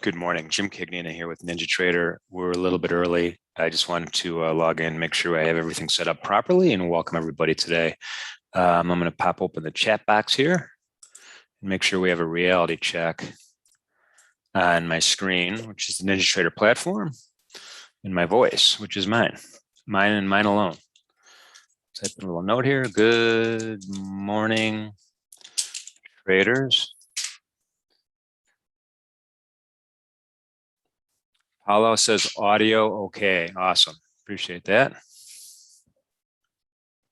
Good morning, Jim Cagnina here with NinjaTrader. We're a little bit early. I just wanted to log in, make sure I have everything set up properly, and welcome everybody today. I'm going to pop open the chat box here and make sure we have a reality check on my screen, which is the NinjaTrader platform, and my voice, which is mine and mine alone. Type in a little note here. Good morning, traders. Paulo says audio okay. Awesome. Appreciate that.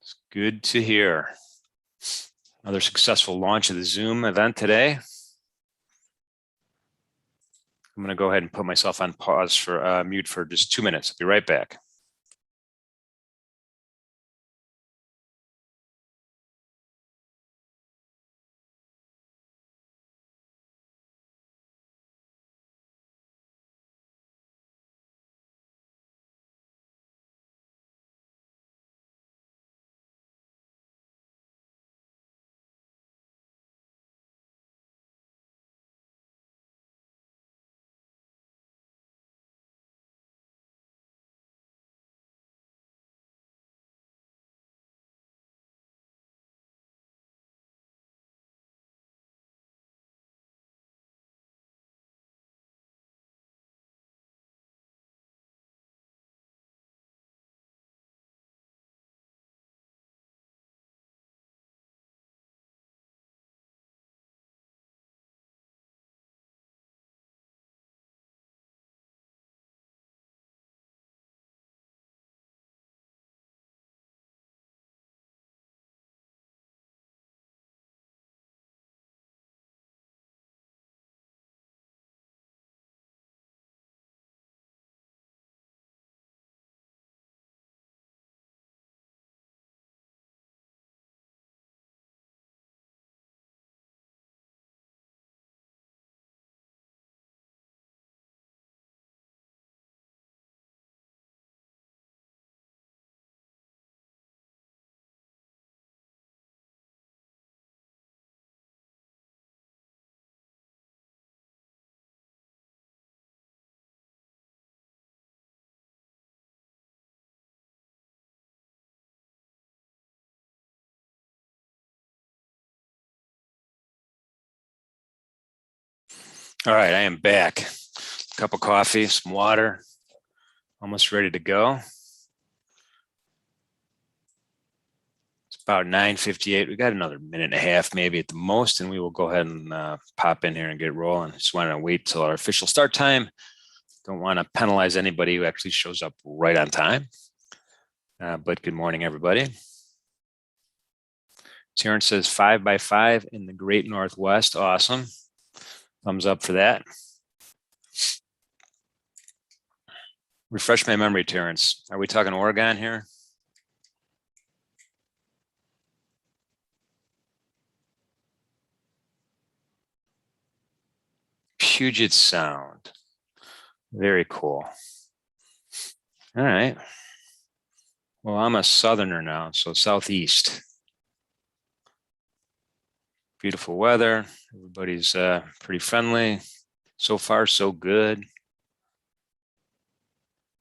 It's good to hear. Another successful launch of the Zoom event today. I'm going to go ahead and put myself on pause for mute for just 2 minutes. I'll be right back. All right, I am back. Cup of coffee, some water, almost ready to go. It's about 9:58. We got another minute and a half, maybe at the most, and we will go ahead and pop in here and get rolling. Just want to wait till our official start time. Don't want to penalize anybody who actually shows up right on time. But good morning, everybody. Terrence says 5 by 5 in the Great Northwest. Awesome. Thumbs up for that. Refresh my memory, Terrence. Are we talking Oregon here? Puget Sound. Very cool. All right. Well, I'm a southerner now, so southeast. Beautiful weather. Everybody's pretty friendly. So far, so good.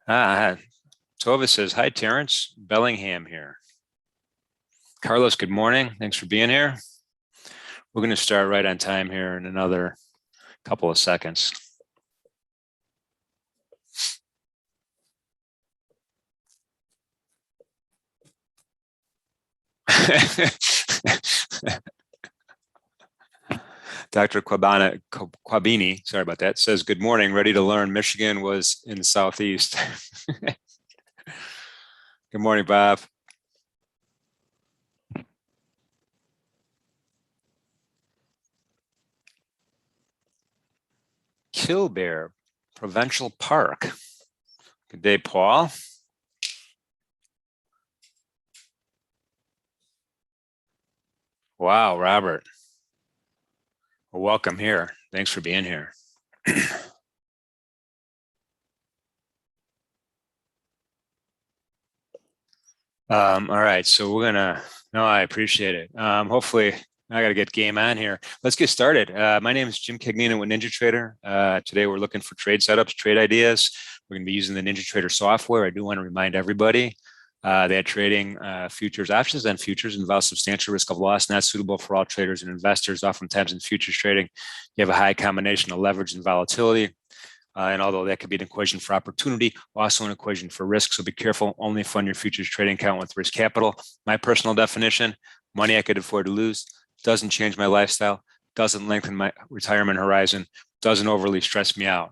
Tova says, hi, Terrence. Bellingham here. Carlos, good morning. Thanks for being here. We're going to start right on time here in another couple of seconds. Dr. Quabini, sorry about that, says, good morning, ready to learn. Michigan was in the southeast. Good morning, Bob. Killbear Provincial Park. Good day, Paul. Wow, Robert. Well, welcome here. Thanks for being here. All right, so we're gonna, no, I appreciate it. Hopefully I got to get game on here. Let's get started. My name is Jim Cagnina with NinjaTrader. Today we're looking for trade setups, trade ideas. We're going to be using the NinjaTrader software. I do want to remind everybody that trading futures, options, and futures involves substantial risk of loss, not suitable for all traders and investors. Oftentimes in futures trading, you have a high combination of leverage and volatility. And although that could be an equation for opportunity, also an equation for risk. So be careful, only fund your futures trading account with risk capital. My personal definition, money I could afford to lose, doesn't change my lifestyle, doesn't lengthen my retirement horizon, doesn't overly stress me out.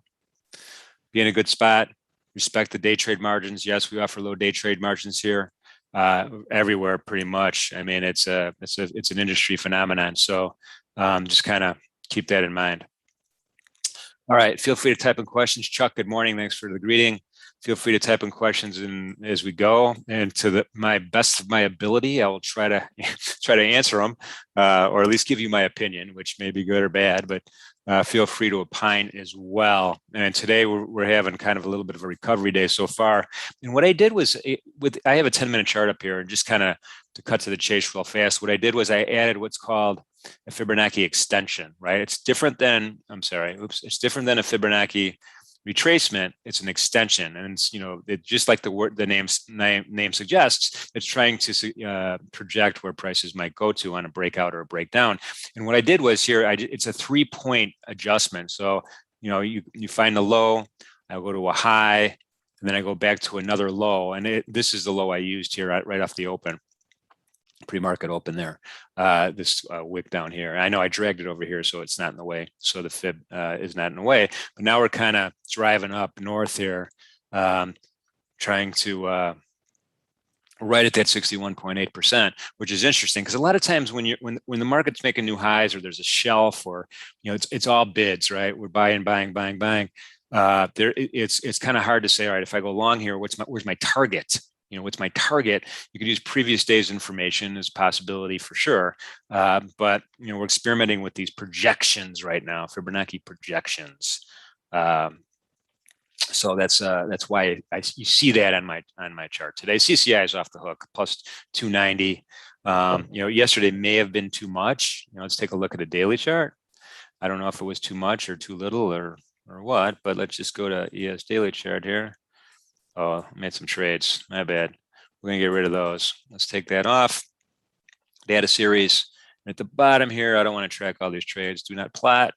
Be in a good spot, respect the day trade margins. Yes, we offer low day trade margins here everywhere pretty much. I mean, it's an industry phenomenon. So just kind of keep that in mind. All right, feel free to type in questions. Chuck, good morning. Thanks for the greeting. Feel free to type in questions as we go, and to my best of my ability, I will try to answer them, or at least give you my opinion, which may be good or bad. But feel free to opine as well. And today we're having kind of a little bit of a recovery day so far. And what I did was, I have a 10-minute chart up here, and just kind of to cut to the chase real fast. What I did was I added what's called a Fibonacci extension, right? It's different than it's different than a Fibonacci retracement. It's an extension, and it's, just like the name suggests, it's trying to project where prices might go to on a breakout or a breakdown. And what I did was here, it's a 3-point adjustment. So you find the low, I go to a high, and then I go back to another low, and this is the low I used here right off the open. Pre-market open there, this wick down here. I know I dragged it over here, so it's not in the way. So the fib is not in the way. But now we're kind of driving up north here, trying to right at that 61.8%, which is interesting because a lot of times when the market's making new highs, or there's a shelf, or it's all bids, right? We're buying. It's kind of hard to say, all right, if I go long here, where's my target? What's my target? You could use previous day's information as a possibility for sure. But, we're experimenting with these projections right now, Fibonacci projections. So that's why you see that on my chart today. CCI is off the hook, plus 290. Yesterday may have been too much. Let's take a look at a daily chart. I don't know if it was too much or too little or what, but let's just go to ES daily chart here. Oh, I made some trades. My bad. We're going to get rid of those. Let's take that off. Data series. At the bottom here, I don't want to track all these trades. Do not plot.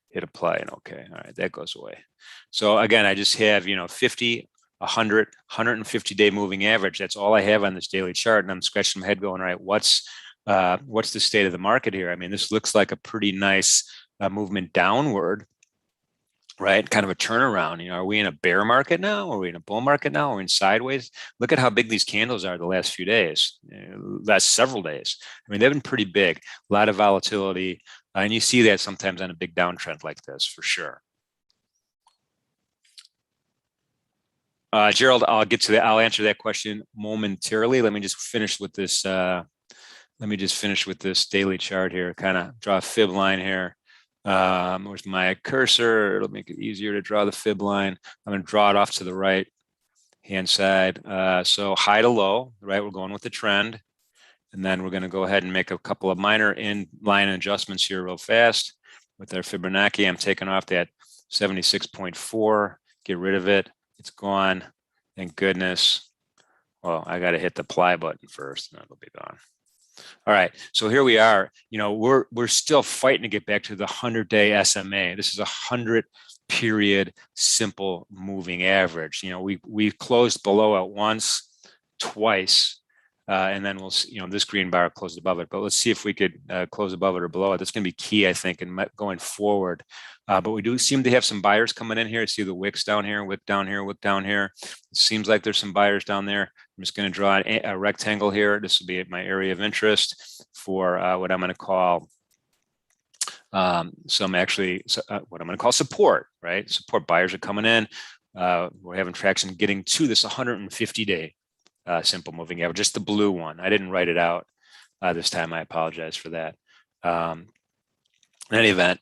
Hit apply and okay. All right, that goes away. So again, I just have 50, 100, 150-day moving average. That's all I have on this daily chart, and I'm scratching my head going, all right, what's the state of the market here? I mean, this looks like a pretty nice movement downward. Right, kind of a turnaround. Are we in a bear market now? Are we in a bull market now? Are we in sideways? Look at how big these candles are the last few days, last several days. I mean, they've been pretty big, a lot of volatility, and you see that sometimes on a big downtrend like this, for sure. Gerald, I'll get to that. I'll answer that question momentarily. Let me just finish with this. Daily chart here. Kind of draw a fib line here. Where's my cursor? It'll make it easier to draw the fib line. I'm going to draw it off to the right hand side. So high to low, right? We're going with the trend. And then we're going to go ahead and make a couple of minor in-line adjustments here real fast. With our Fibonacci, I'm taking off that 76.4. Get rid of it. It's gone. Thank goodness. Well, I got to hit the apply button first, and that'll be gone. All right, so here we are. We're still fighting to get back to the 100-day SMA. This is a 100-period simple moving average. We closed below it once, twice, and then we'll see, this green bar closed above it. But let's see if we could close above it or below it. That's going to be key, I think, in going forward. But we do seem to have some buyers coming in here. See the wicks down here, wick down here, wick down here. It seems like there's some buyers down there. I'm just going to draw a rectangle here. This will be my area of interest for what I'm going to call what I'm going to call support, right? Support buyers are coming in. We're having traction getting to this 150-day simple moving average, just the blue one. I didn't write it out this time. I apologize for that. In any event,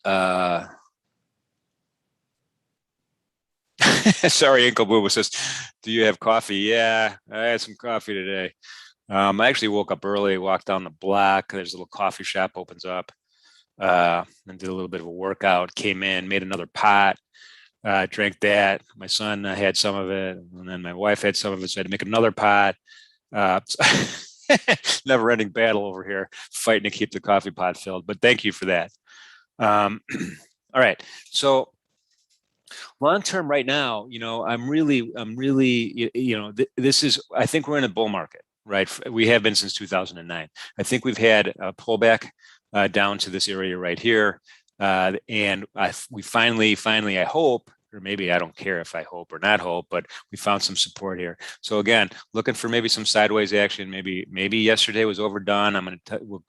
sorry, Uncle Booba says, do you have coffee? Yeah, I had some coffee today. I actually woke up early, walked down the block. There's a little coffee shop opens up, and did a little bit of a workout. Came in, made another pot, drank that. My son had some of it, and then my wife had some of it. So I had to make another pot. Never-ending battle over here, fighting to keep the coffee pot filled. But thank you for that. All right, so long term right now, I'm really, this is, I think we're in a bull market, right? We have been since 2009. I think we've had a pullback down to this area right here. And we finally, I hope, or maybe I don't care if I hope or not hope, but we found some support here. So again, looking for maybe some sideways action. Maybe yesterday was overdone.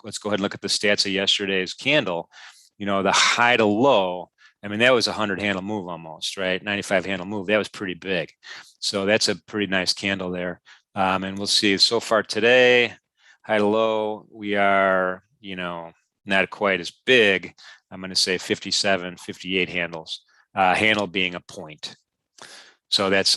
Let's go ahead and look at the stats of yesterday's candle. The high to low, I mean, that was a 100 handle move almost, right? 95 handle move. That was pretty big. So that's a pretty nice candle there. And we'll see so far today, high to low, we are, not quite as big. I'm going to say 57, 58 handles, handle being a point. So that's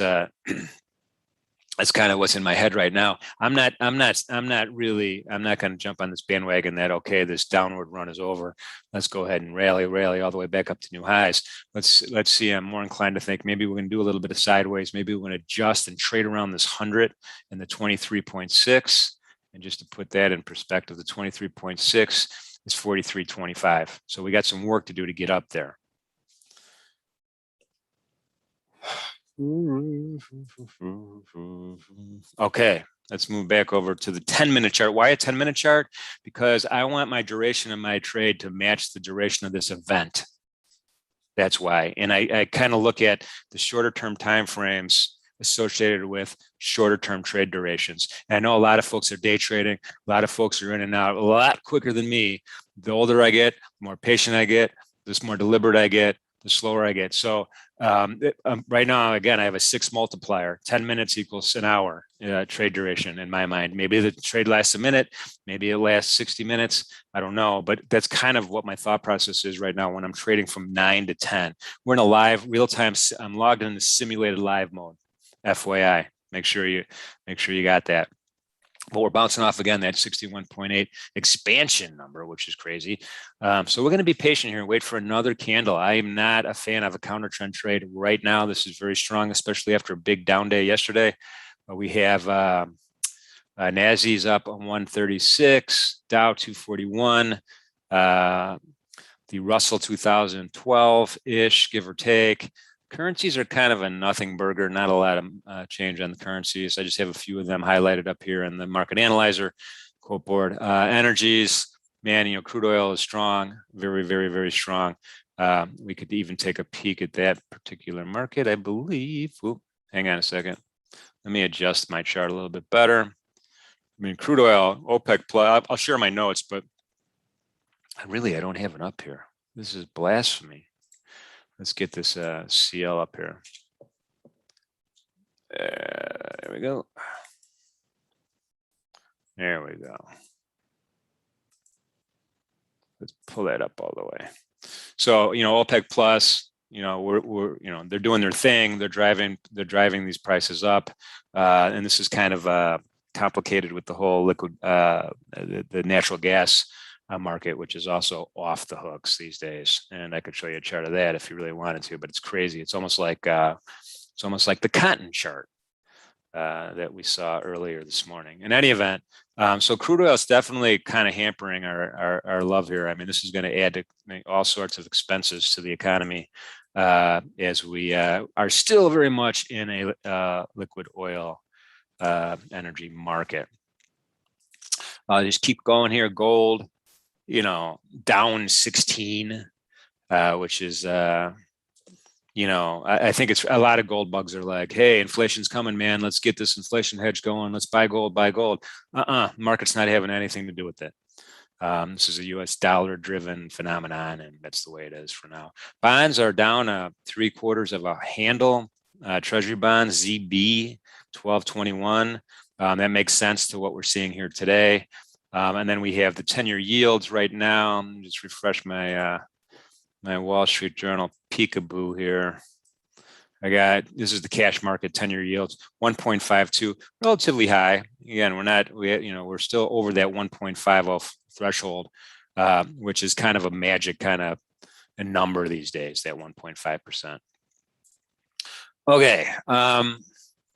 kind of what's in my head right now. I'm not going to jump on this bandwagon that, okay, this downward run is over. Let's go ahead and rally all the way back up to new highs. Let's see. I'm more inclined to think maybe we're going to do a little bit of sideways. Maybe we're going to adjust and trade around this 100 and the 23.6. And just to put that in perspective, the 23.6 is 43.25. So we got some work to do to get up there. Okay, let's move back over to the 10-minute chart. Why a 10-minute chart? Because I want my duration of my trade to match the duration of this event. That's why. And I kind of look at the shorter term time frames associated with shorter term trade durations. And I know a lot of folks are day trading. A lot of folks are in and out a lot quicker than me. The older I get, the more patient I get, the more deliberate I get, the slower I get. So right now, again, I have a 6 multiplier. 10 minutes equals an hour trade duration in my mind. Maybe the trade lasts a minute, maybe it lasts 60 minutes. I don't know, but that's kind of what my thought process is right now when I'm trading from 9 to 10. We're in a live real time. I'm logged in the simulated live mode. FYI, make sure you got that. But we're bouncing off again that 61.8 expansion number, which is crazy. So we're going to be patient here and wait for another candle. I am not a fan of a counter trend trade right now. This is very strong, especially after a big down day yesterday. We have Nasdaq's up on 136, Dow 241, the Russell 2012-ish, give or take. Currencies are kind of a nothing burger, not a lot of change on the currencies. I just have a few of them highlighted up here in the market analyzer quote board. Energies, man, crude oil is strong, very, very, very strong. We could even take a peek at that particular market, I believe. Oop, hang on a second. Let me adjust my chart a little bit better. I mean, crude oil, OPEC plus, I'll share my notes, but I don't have it up here. This is blasphemy. Let's get this CL up here. There we go. There we go. Let's pull that up all the way. So, OPEC plus, they're doing their thing. They're driving these prices up. And this is kind of complicated with the whole liquid, the natural gas market, which is also off the hooks these days. And I could show you a chart of that if you really wanted to, but it's crazy. It's almost like the cotton chart that we saw earlier this morning. In any event, so crude oil is definitely kind of hampering our love here. I mean, this is going to add to all sorts of expenses to the economy as we are still very much in a liquid oil energy market. Just keep going here. Gold, down 16, which is, I think it's a lot of gold bugs are like, hey, inflation's coming, man. Let's get this inflation hedge going. Let's buy gold, Market's not having anything to do with it. This is a US dollar driven phenomenon, and that's the way it is for now. Bonds are down 3/4 of a handle. Treasury bonds, ZB 1221. That makes sense to what we're seeing here today. And then we have the 10-year yields right now. Let me just refresh my my Wall Street Journal peekaboo here. This is the cash market 10-year yields, 1.52, relatively high. Again, we're still over that 1.50 threshold, which is kind of a magic kind of a number these days, that 1.5%. Okay.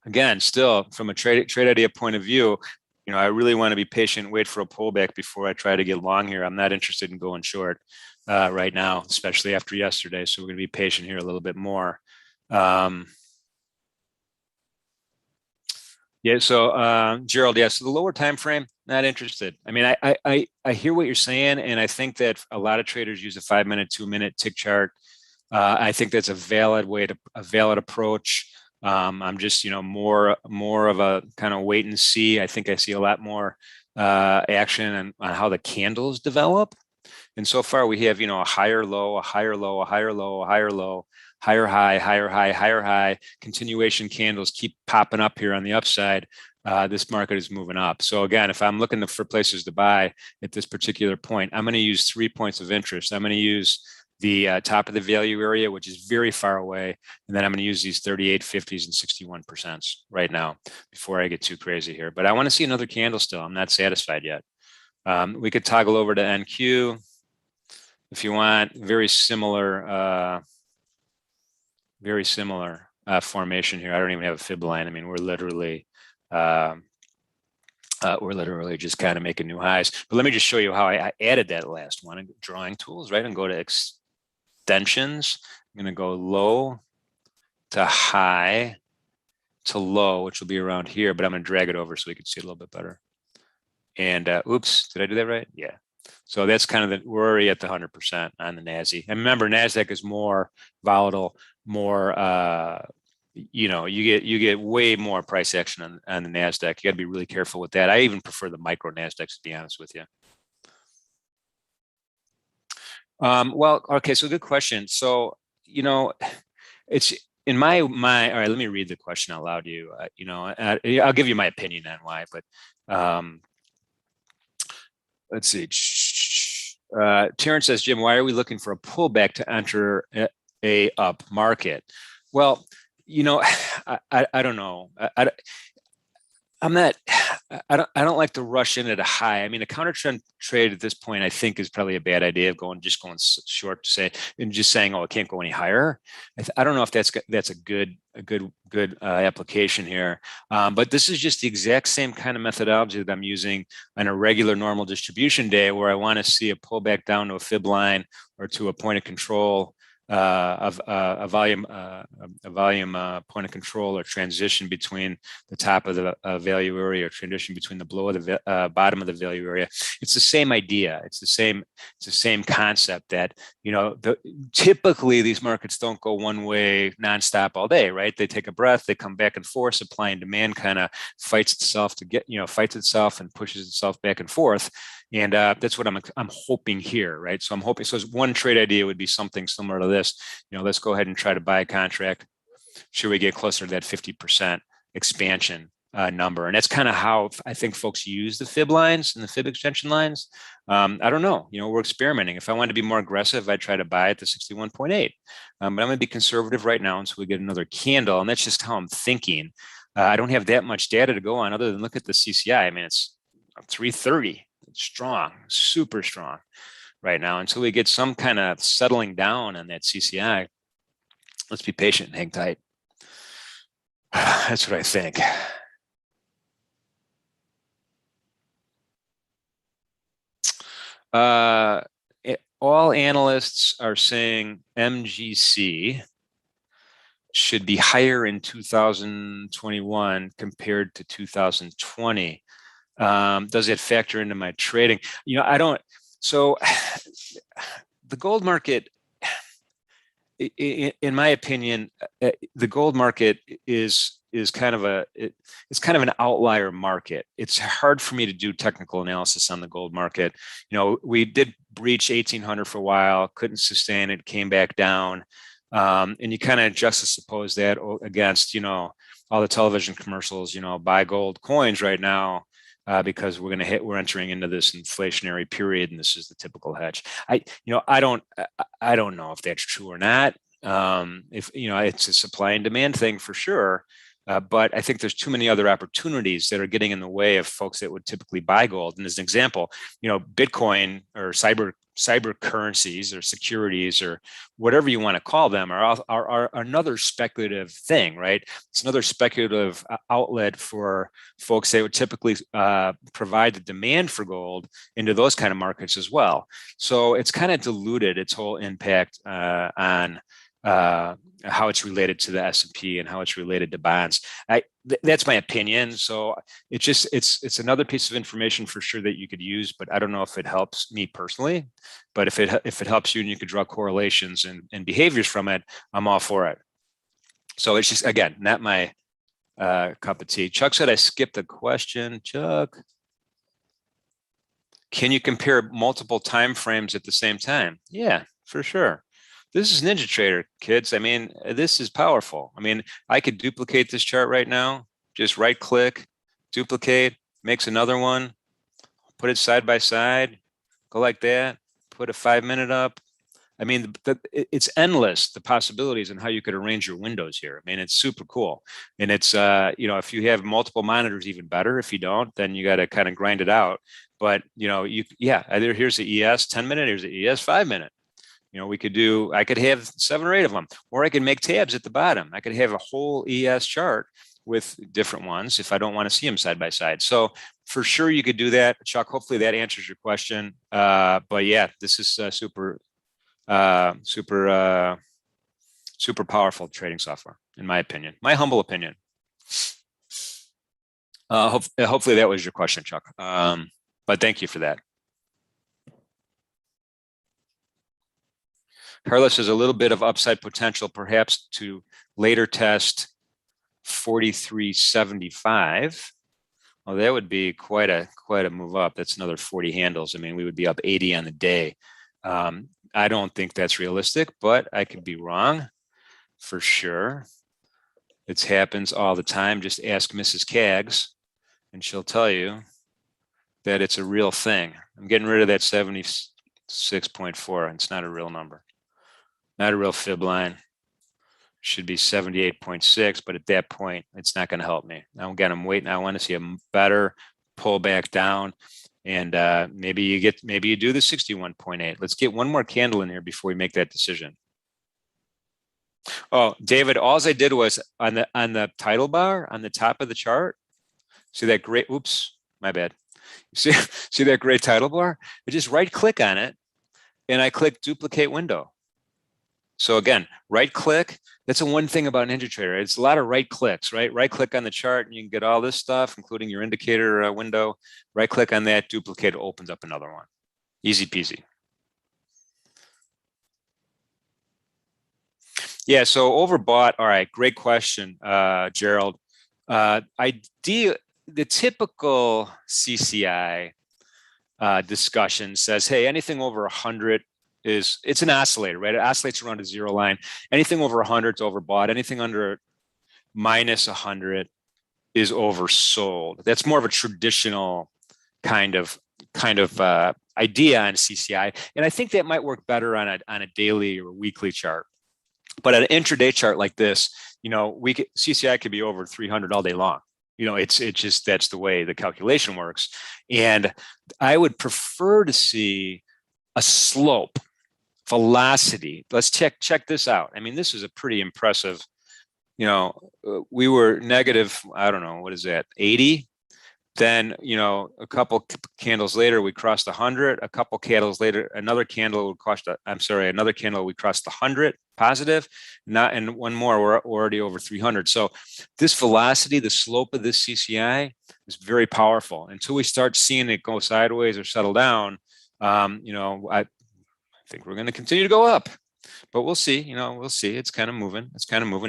Again, still from a trade idea point of view, I really want to be patient, wait for a pullback before I try to get long here. I'm not interested in going short right now, especially after yesterday. So we're going to be patient here a little bit more. Yeah. So Gerald, yeah. So the lower time frame, not interested. I mean, I hear what you're saying, and I think that a lot of traders use a 5-minute, 2-minute tick chart. I think that's a valid approach. I'm just, more of a kind of wait and see. I think I see a lot more action on how the candles develop. And so far we have, a higher low, a higher low, a higher low, a higher low, higher high, higher high, higher high. Continuation candles keep popping up here on the upside. This market is moving up. So again, if I'm looking for places to buy at this particular point, I'm going to use 3 points of interest. I'm going to use the top of the value area, which is very far away. And then I'm going to use these 38, 50s, and 61% right now before I get too crazy here. But I want to see another candle still. I'm not satisfied yet. We could toggle over to NQ if you want. Very similar formation here. I don't even have a fib line. I mean, we're literally just kind of making new highs. But let me just show you how I added that last one. Drawing tools, right? And go to extensions. I'm going to go low to high to low, which will be around here. But I'm going to drag it over so we can see it a little bit better. And oops, did I do that right? Yeah. So that's kind of we're already at the 100% on the NASI. And remember, Nasdaq is more volatile, more you get way more price action on the Nasdaq. You got to be really careful with that. I even prefer the micro Nasdaqs, to be honest with you. Well, okay, so good question. So it's in my all right. Let me read the question out loud to you. I'll give you my opinion on why, but let's see. Terrence says, Jim, why are we looking for a pullback to enter a up market? Well, I don't know. I don't like to rush in at a high. I mean, a counter trend trade at this point, I think, is probably a bad idea of going short and just saying, oh, it can't go any higher. I don't know if that's a good application here. But this is just the exact same kind of methodology that I'm using on a regular normal distribution day, where I want to see a pullback down to a fib line or to a point of control. A volume point of control, or transition between the top of the value area, or transition between the below of the bottom of the value area. It's the same idea. It's the same concept that typically these markets don't go one way nonstop all day, right? They take a breath, they come back and forth. Supply and demand kind of fights itself and pushes itself back and forth. And that's what I'm hoping here, right? So I'm hoping. So one trade idea would be something similar to this. Let's go ahead and try to buy a contract. Should we get closer to that 50% expansion number? And that's kind of how I think folks use the fib lines and the fib extension lines. I don't know. We're experimenting. If I wanted to be more aggressive, I'd try to buy at the 61.8. But I'm going to be conservative right now until we get another candle. And that's just how I'm thinking. I don't have that much data to go on other than look at the CCI. I mean, it's 330. Strong, super strong right now. Until we get some kind of settling down on that CCI, let's be patient and hang tight. That's what I think. All analysts are saying MGC should be higher in 2021 compared to 2020. Does it factor into my trading? I don't. So the gold market, in my opinion, the gold market is kind of an outlier market. It's hard for me to do technical analysis on the gold market. We did breach 1800 for a while, couldn't sustain it, came back down, and you kind of juxtapose that against all the television commercials. Buy gold coins right now. Because we're entering into this inflationary period, and this is the typical hedge. I don't know if that's true or not. If it's a supply and demand thing for sure. But I think there's too many other opportunities that are getting in the way of folks that would typically buy gold. And as an example, Bitcoin or cyber currencies or securities or whatever you want to call them are another speculative thing, right? It's another speculative outlet for folks that would typically provide the demand for gold into those kind of markets as well. So it's kind of diluted its whole impact on how it's related to the S&P and how it's related to bonds. That's my opinion. So it's another piece of information for sure that you could use, but I don't know if it helps me personally. But if it helps you and you could draw correlations and behaviors from it, I'm all for it. So it's just, again, not my cup of tea. Chuck said I skipped a question. Chuck, can you compare multiple time frames at the same time? Yeah, for sure. This is NinjaTrader, kids. I mean, this is powerful. I mean, I could duplicate this chart right now. Just right click, duplicate, makes another one, put it side by side, go like that, put a 5-minute up. I mean, it's endless, the possibilities and how you could arrange your windows here. I mean, it's super cool. And it's, if you have multiple monitors, even better. If you don't, then you got to kind of grind it out. But, either here's the ES 10-minute, here's the ES 5-minute. I could have 7 or 8 of them, or I could make tabs at the bottom. I could have a whole ES chart with different ones if I don't want to see them side by side. So for sure you could do that. Chuck, hopefully that answers your question. But yeah, this is super powerful trading software, in my opinion, my humble opinion. Hopefully that was your question, Chuck. But thank you for that. Carlos has a little bit of upside potential, perhaps to later test 43.75. Well, that would be quite a move up. That's another 40 handles. I mean, we would be up 80 on the day. I don't think that's realistic, but I could be wrong for sure. It happens all the time. Just ask Mrs. Caggs, and she'll tell you that it's a real thing. I'm getting rid of that 76.4. It's not a real number. Not a real fib line. Should be 78.6, but at that point, it's not going to help me. Now, again, I'm waiting. I want to see a better pull back down, and maybe you do the 61.8. Let's get one more candle in here before we make that decision. Oh, David, all I did was on the title bar on the top of the chart. See that great? Oops, my bad. See that gray title bar? I just right click on it, and I click duplicate window. So again, right click, that's the one thing about NinjaTrader. It's a lot of right clicks, right? Right click on the chart and you can get all this stuff, including your indicator window. Right click on that, duplicate, opens up another one. Easy peasy. Yeah, so overbought. All right, great question, Gerald. The typical CCI discussion says, hey, anything over 100 it's an oscillator, right? It oscillates around a zero line. Anything over 100 is overbought. Anything under minus 100 is oversold. That's more of a traditional kind of idea on CCI, and I think that might work better on a daily or weekly chart. But an intraday chart like this, CCI could be over 300 all day long. It's just that's the way the calculation works, and I would prefer to see a slope. Velocity. Let's check this out. I mean, this is a pretty impressive, we were negative, I don't know, what is that, 80? Then, a couple candles later, we crossed 100. A couple candles later, another candle we crossed the 100 positive. And one more, we're already over 300. So this velocity, the slope of this CCI is very powerful. Until we start seeing it go sideways or settle down, I think we're going to continue to go up, but we'll see. We'll see. It's kind of moving.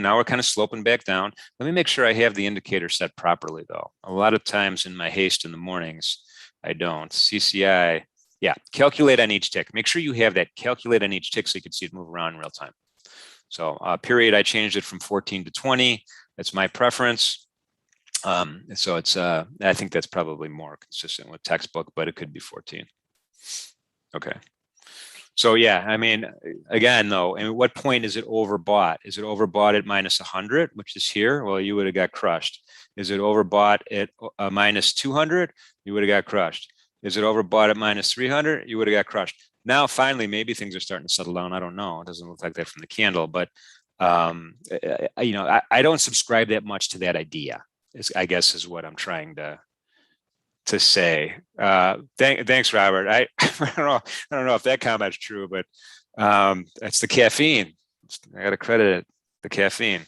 Now we're kind of sloping back down. Let me make sure I have the indicator set properly, though. A lot of times in my haste in the mornings, I don't. CCI, yeah, calculate on each tick. Make sure you have that calculate on each tick so you can see it move around in real time. So period, I changed it from 14 to 20. That's my preference. So it's, I think that's probably more consistent with textbook, but it could be 14. Okay. So yeah, I mean, again, though, and what point is it overbought? Is it overbought at minus 100, which is here? Well, you would have got crushed. Is it overbought at minus 200? You would have got crushed. Is it overbought at minus 300? You would have got crushed. Now, finally, maybe things are starting to settle down. I don't know. It doesn't look like that from the candle, but you know, I don't subscribe that much to that idea. I guess is what I'm trying to say. Thanks, Robert. I don't know if that comment's true, but it's the caffeine. I got to credit it, the caffeine.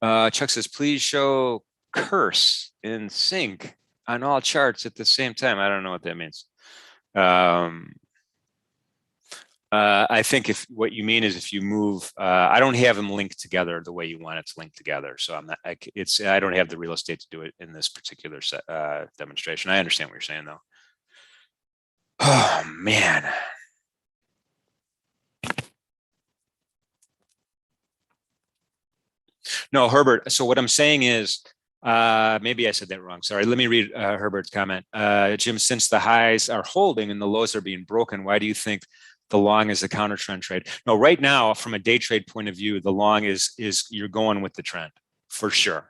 Chuck says, please show curse in sync on all charts at the same time. I don't know what that means. I think if what you mean is if you move, I don't have them linked together the way you want it to link together. So I'm not, I don't have the real estate to do it in this particular demonstration. I understand what you're saying though. Oh man. No, Herbert. So what I'm saying is, maybe I said that wrong. Sorry. Let me read Herbert's comment. Jim, since the highs are holding and the lows are being broken, why do you think the long is a counter trend trade? No, right now, from a day trade point of view, the long is you're going with the trend for sure.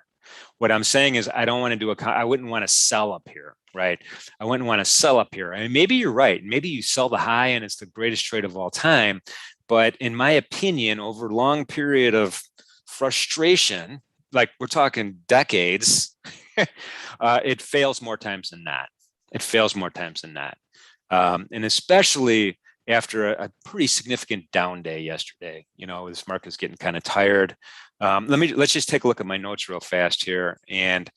What I'm saying is I don't want to do I wouldn't want to sell up here, right? I wouldn't want to sell up here. I mean, maybe you're right. Maybe you sell the high and it's the greatest trade of all time. But in my opinion, over a long period of frustration, like we're talking decades, it fails more times than not. It fails more times than not. And especially after a pretty significant down day yesterday, you know, this market's getting kind of tired. Let's just take a look at my notes real fast here, and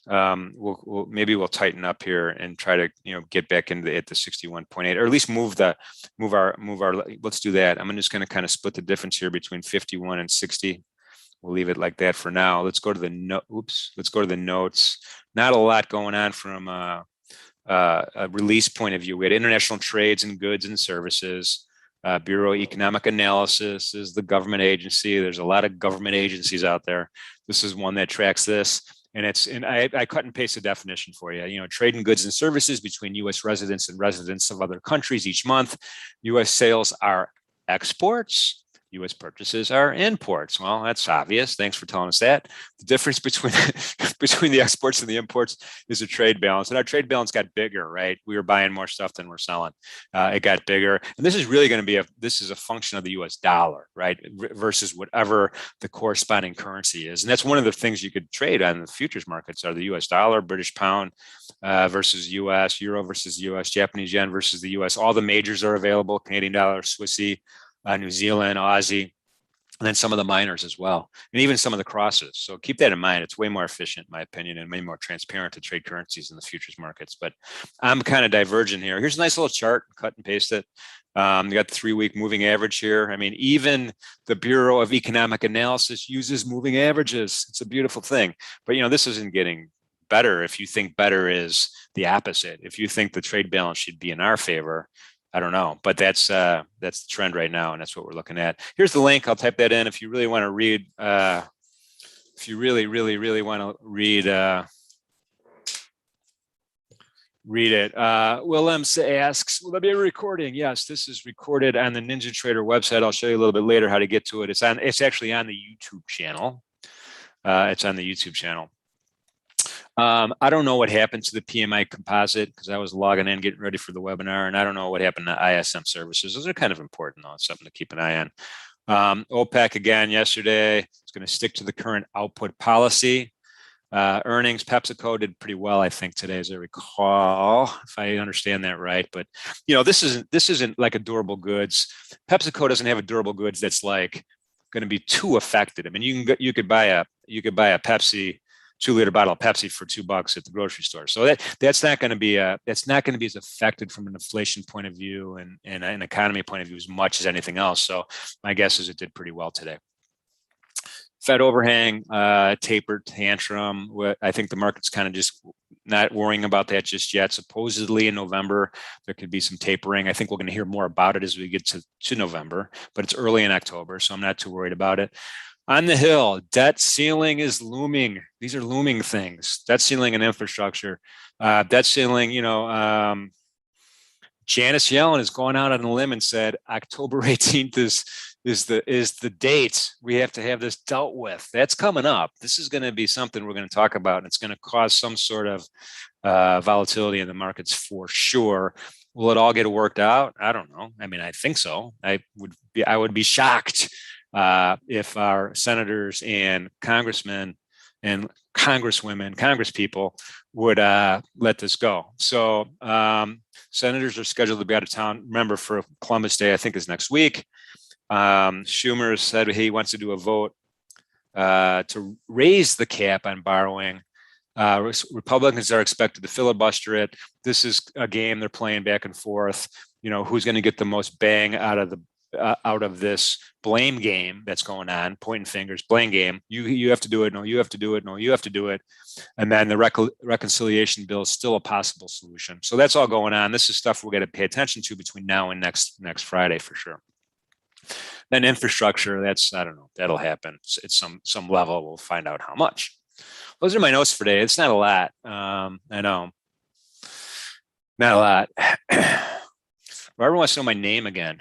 maybe we'll tighten up here and try to, you know, get back into at the 61.8, or at least move our. Let's do that. I'm just going to kind of split the difference here between 51 and 60. We'll leave it like that for now. Let's go to the Let's go to the notes. Not a lot going on from a release point of view. We had international trades and goods and services. Bureau of Economic Analysis is the government agency. There's a lot of government agencies out there. This is one that tracks this. And I cut and paste the definition for you. You know, trade in goods and services between U.S. residents and residents of other countries each month. U.S. sales are exports. U.S. purchases are imports. Well, that's obvious. Thanks for telling us that. The difference between the exports and the imports is a trade balance, and our trade balance got bigger, right? We were buying more stuff than we're selling. It got bigger, and this is really going to be this is a function of the U.S. dollar, right, versus whatever the corresponding currency is, and that's one of the things you could trade on the futures markets are the U.S. dollar, British pound versus U.S., euro versus U.S., Japanese yen versus the U.S. All the majors are available: Canadian dollar, Swissy, New Zealand, Aussie, and then some of the minors as well, and even some of the crosses. So keep that in mind. It's way more efficient, in my opinion, and way more transparent to trade currencies in the futures markets. But I'm kind of divergent here. Here's a nice little chart, cut and paste it. You got the 3-week moving average here. I mean, even the Bureau of Economic Analysis uses moving averages. It's a beautiful thing. But, you know, this isn't getting better if you think better is the opposite. If you think the trade balance should be in our favor, I don't know, but that's the trend right now, and that's what we're looking at. Here's the link. I'll type that in if you really want to read. If you really want to read it. Willem asks, will there be a recording? Yes, this is recorded on the NinjaTrader website. I'll show you a little bit later how to get to it. It's actually on the YouTube channel. It's on the YouTube channel. I don't know what happened to the PMI composite because I was logging in, getting ready for the webinar, and I don't know what happened to ISM services. Those are kind of important, though. It's something to keep an eye on. OPEC again yesterday. It's going to stick to the current output policy. Earnings, PepsiCo did pretty well, I think, today, as I recall, if I understand that right. But you know, this isn't like a durable goods. PepsiCo doesn't have a durable goods that's like going to be too affected. I mean, you could buy a Pepsi 2-liter bottle of Pepsi for $2 at the grocery store. So that's not going to be as affected from an inflation point of view and an economy point of view as much as anything else. So my guess is it did pretty well today. Fed overhang, taper tantrum. I think the market's kind of just not worrying about that just yet. Supposedly in November, there could be some tapering. I think we're going to hear more about it as we get to November, but it's early in October, so I'm not too worried about it. On the Hill, debt ceiling is looming. These are looming things. Debt ceiling and infrastructure. Debt ceiling, Janice Yellen has gone out on a limb and said October 18th is the date we have to have this dealt with. That's coming up. This is going to be something we're going to talk about, and it's going to cause some sort of volatility in the markets for sure. Will it all get worked out? I don't know. I mean, I think so. I would be shocked if our senators and congressmen and congresswomen, congresspeople would let this go. So senators are scheduled to be out of town. Remember, for Columbus Day, I think is next week. Schumer said he wants to do a vote to raise the cap on borrowing. Republicans are expected to filibuster it. This is a game they're playing back and forth. Who's going to get the most bang out of this blame game that's going on, pointing fingers, blame game. You have to do it. No, you have to do it. No, you have to do it. And then the reconciliation bill is still a possible solution. So that's all going on. This is stuff we're going to pay attention to between now and next Friday for sure. Then infrastructure, I don't know, that'll happen. It's some level. We'll find out how much. Those are my notes for today. It's not a lot. I know. Not a lot. Robert wants to know my name again.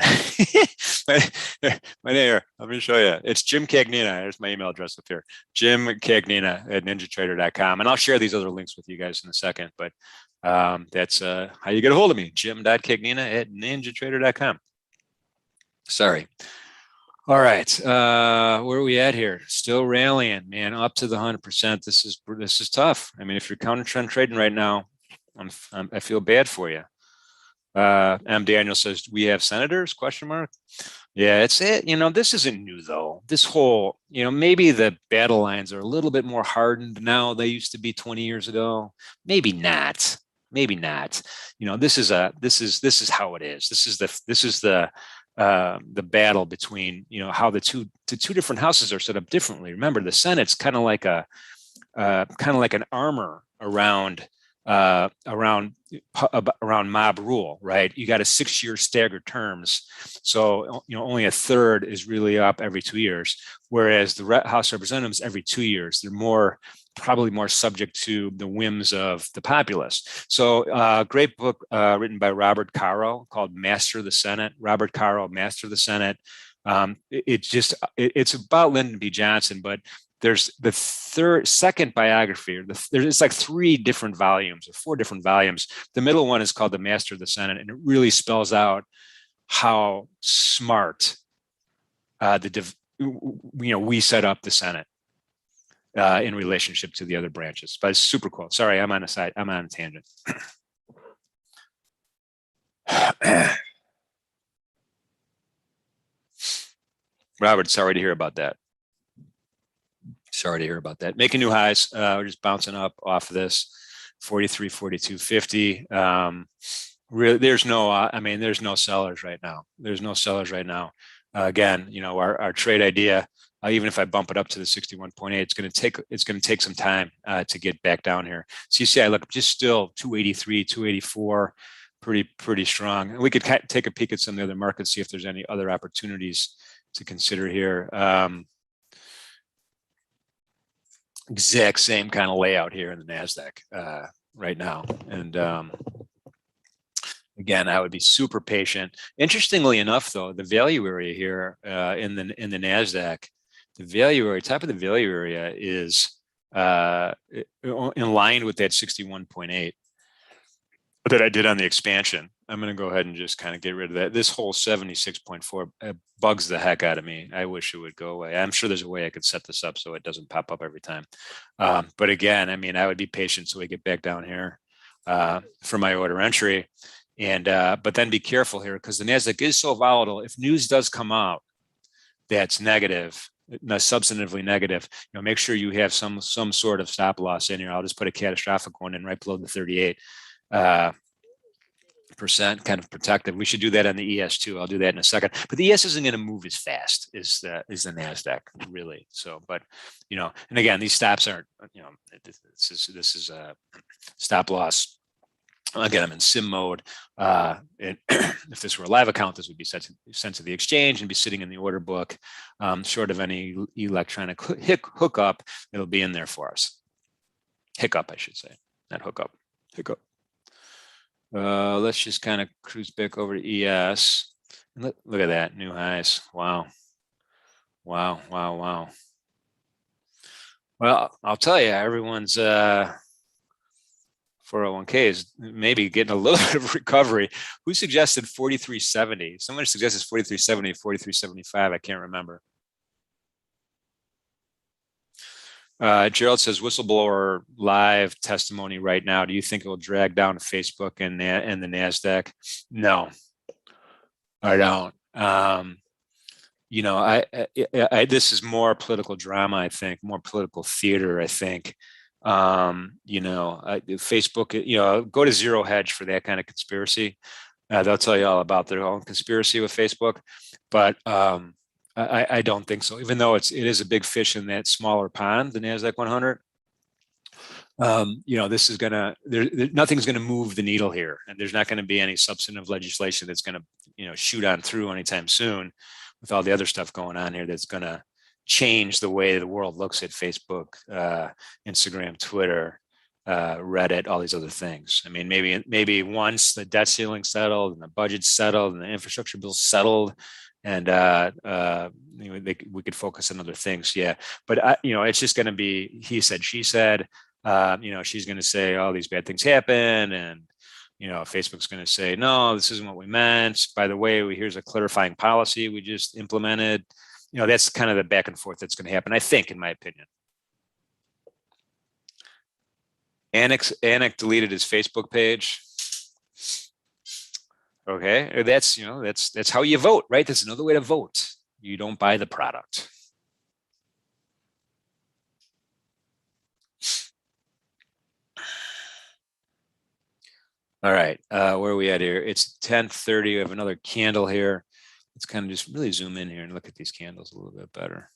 my name here. I'm going to show you. It's Jim Cagnina. There's my email address up here. Jim Cagnina at NinjaTrader.com. And I'll share these other links with you guys in a second. But that's how you get a hold of me. Jim.Cagnina at NinjaTrader.com. Sorry. All right. Where are we at here? Still rallying, man, up to the 100%. This is tough. I mean, if you're counter trend trading right now, I feel bad for you. M. Daniel says, we have senators, ? Yeah, it's it. This isn't new though. This whole, maybe the battle lines are a little bit more hardened now. They used to be 20 years ago. Maybe not. This is how it is. This is the battle between, how the two different houses are set up differently. Remember, the Senate's kind of like an armor around mob rule, right? You got a 6-year staggered terms. So, only a third is really up every 2 years. Whereas the House of Representatives every 2 years, they're probably more subject to the whims of the populace. So great book written by Robert Caro called Master of the Senate. Robert Caro, Master of the Senate. It's about Lyndon B. Johnson, but there's the second biography, there's like 3 different volumes or 4 different volumes. The middle one is called The Master of the Senate, and it really spells out how smart we set up the Senate in relationship to the other branches. But it's super cool. Sorry, I'm on a tangent. Robert, sorry to hear about that. Making new highs. We're just bouncing up off of this 43, 42, 50. Really, there's no sellers right now. Again, our trade idea, even if I bump it up to the 61.8, it's going to take some time to get back down here. So you see, I look just still 283, 284, pretty strong. And we could take a peek at some of the other markets, see if there's any other opportunities to consider here. Exact same kind of layout here in the Nasdaq right now, and again, I would be super patient. Interestingly enough, though, the value area here in the Nasdaq, the value area, top of the value area is in line with that 61.8 that I did on the expansion. I'm going to go ahead and just kind of get rid of that. This whole 76.4 bugs the heck out of me. I wish it would go away. I'm sure there's a way I could set this up so it doesn't pop up every time. But again, I would be patient so we get back down here for my order entry. And but then be careful here, because the Nasdaq is so volatile. If news does come out that's negative, substantively negative, make sure you have some sort of stop loss in here. I'll just put a catastrophic one in right below the 38. Percent kind of protective. We should do that on the ES too. I'll do that in a second. But the ES isn't going to move as fast as the Nasdaq, really. So, but and again, these stops aren't. This is a stop loss Again, I'm in sim mode. And if this were a live account, this would be sent to the exchange and be sitting in the order book. Short of any electronic hookup, it'll be in there for us. Hiccup, I should say, not hookup. Hiccup. Let's just kind of cruise back over to ES. And look at that, new highs. Wow. Wow, wow, wow. Well, I'll tell you, everyone's 401k is maybe getting a little bit of recovery. Who suggested 4370? Someone suggested 4370, 4375. I can't remember. Gerald says whistleblower live testimony right now. Do you think it will drag down Facebook and the Nasdaq? No, I don't. You know, I this is more political drama. I think more political theater. I think. You know, Facebook. You know, go to Zero Hedge for that kind of conspiracy. They'll tell you all about their own conspiracy with Facebook, but I don't think so. Even though it is a big fish in that smaller pond, the Nasdaq 100. You know, this is nothing's gonna move the needle here, and there's not going to be any substantive legislation that's going to, you know, shoot on through anytime soon, with all the other stuff going on here that's going to change the way the world looks at Facebook, Instagram, Twitter, Reddit, all these other things. I mean, maybe once the debt ceiling settled and the budget's settled and the infrastructure bill's settled, and you know, we could focus on other things. Yeah, but you know, it's just going to be he said, she said. You know, she's going to say all these bad things happen, and you know, Facebook's going to say, no, this isn't what we meant. By the way, here's a clarifying policy we just implemented. You know, that's kind of the back and forth that's going to happen, I think, in my opinion. Anik deleted his Facebook page. Okay, that's, you know, that's how you vote, right? That's another way to vote. You don't buy the product. All right, where are we at here? It's 10:30. We have another candle here. Let's kind of just really zoom in here and look at these candles a little bit better.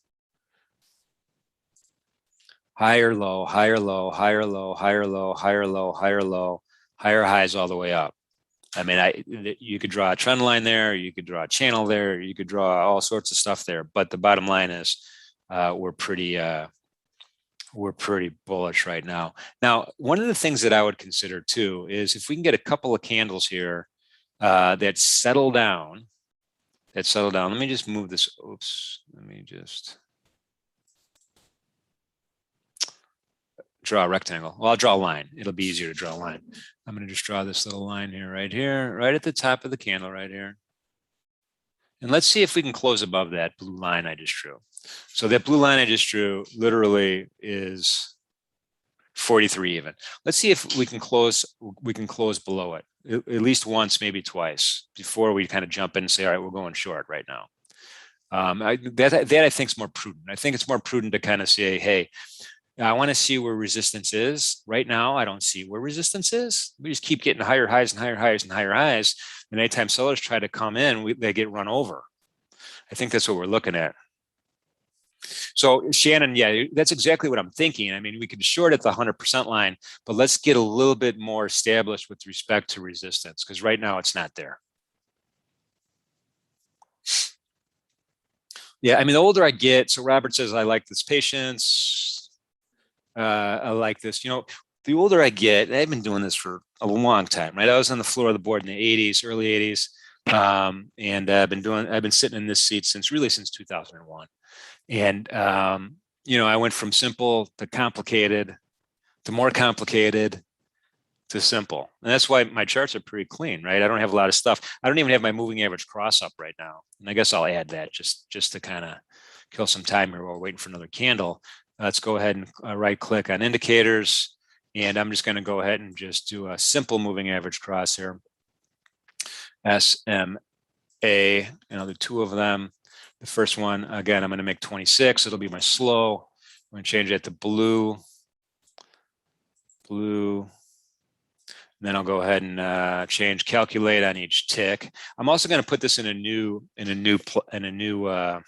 Higher low, higher low, higher low, higher low, higher low, higher low, higher highs all the way up. I mean, you could draw a trend line there, you could draw a channel there, you could draw all sorts of stuff there. But the bottom line is, we're pretty bullish right now. Now, one of the things that I would consider too is if we can get a couple of candles here that settle down. Let me just move this. Oops. Let me just draw a rectangle. Well, I'll draw a line. It'll be easier to draw a line. I'm going to just draw this little line here, right at the top of the candle right here. And let's see if we can close above that blue line I just drew. So that blue line I just drew literally is 43 even. Let's see if we can close below it at least once, maybe twice, before we kind of jump in and say, all right, we're going short right now. That I think is more prudent. I think it's more prudent to kind of say, hey, I want to see where resistance is. Right now, I don't see where resistance is. We just keep getting higher highs and higher highs and higher highs. And anytime sellers try to come in, they get run over. I think that's what we're looking at. So Shannon, yeah, that's exactly what I'm thinking. I mean, we could short at the 100% line, but let's get a little bit more established with respect to resistance, because right now it's not there. Yeah, I mean, the older I get, so Robert says, I like this patience. I like this, you know, the older I get, I've been doing this for a long time, right? I was on the floor of the board in the 80s, early 80s. And I've been sitting in this seat since 2001. And, you know, I went from simple to complicated to more complicated to simple. And that's why my charts are pretty clean, right? I don't have a lot of stuff. I don't even have my moving average cross up right now. And I guess I'll add that just to kind of kill some time here while we're waiting for another candle. Let's go ahead and right click on indicators. And I'm just going to go ahead and just do a simple moving average cross here. SMA, and I'll do two of them. The first one, again, I'm going to make 26. It'll be my slow. I'm going to change that to blue. And then I'll go ahead and change calculate on each tick. I'm also going to put this in a new I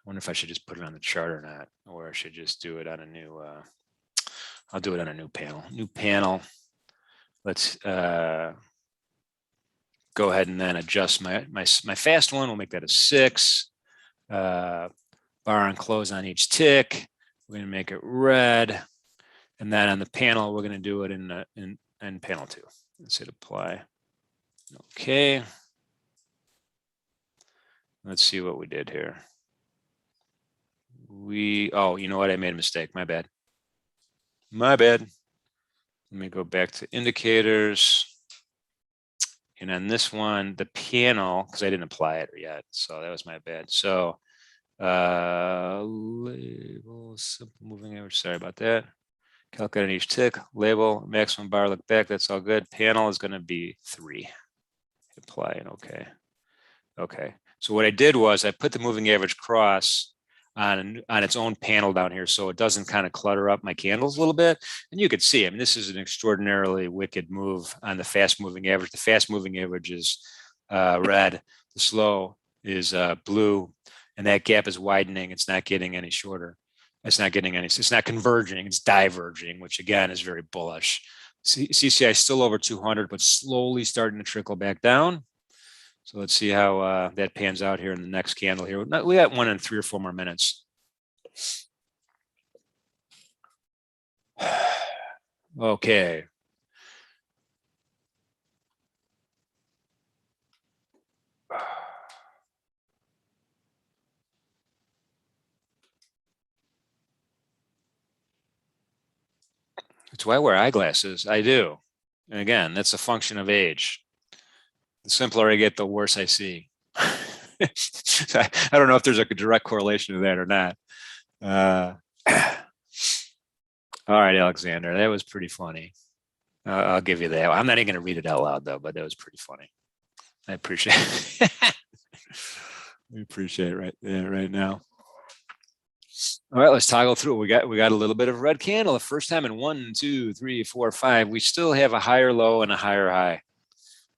wonder if I should just put it on the chart or not, or I should just do it on a new I'll do it on a new panel. New panel. Let's go ahead and then adjust my fast one. We'll make that a 6. Bar and close on each tick. We're going to make it red. And then on the panel, we're going to do it in panel 2. Let's hit apply. Okay. Let's see what we did here. Oh, you know what? I made a mistake. My bad. My bad. Let me go back to indicators. And on this one, the panel, because I didn't apply it yet. So that was my bad. So label, simple moving average. Sorry about that. Calculate on each tick, label, maximum bar, look back. That's all good. Panel is going to be 3. Apply and okay. Okay. So what I did was I put the moving average cross on its own panel down here, so it doesn't kind of clutter up my candles a little bit. And you could see, I mean, this is an extraordinarily wicked move on the fast moving average. The fast moving average is red. The slow is blue, and that gap is widening. It's not getting any shorter. It's not converging, it's diverging, which again is very bullish. CCI is still over 200, but slowly starting to trickle back down. So let's see how that pans out here in the next candle here. We got 1 in 3 or 4 more minutes. Okay. That's why I wear eyeglasses. I do. And again, that's a function of age. The simpler I get, the worse I see. I don't know if there's a direct correlation to that or not. All right, Alexander, that was pretty funny. I'll give you that. I'm not even going to read it out loud, though, but that was pretty funny. I appreciate it. We appreciate it right now. All right, let's toggle through. We got a little bit of red candle. The first time in 1, 2, 3, 4, 5. We still have a higher low and a higher high.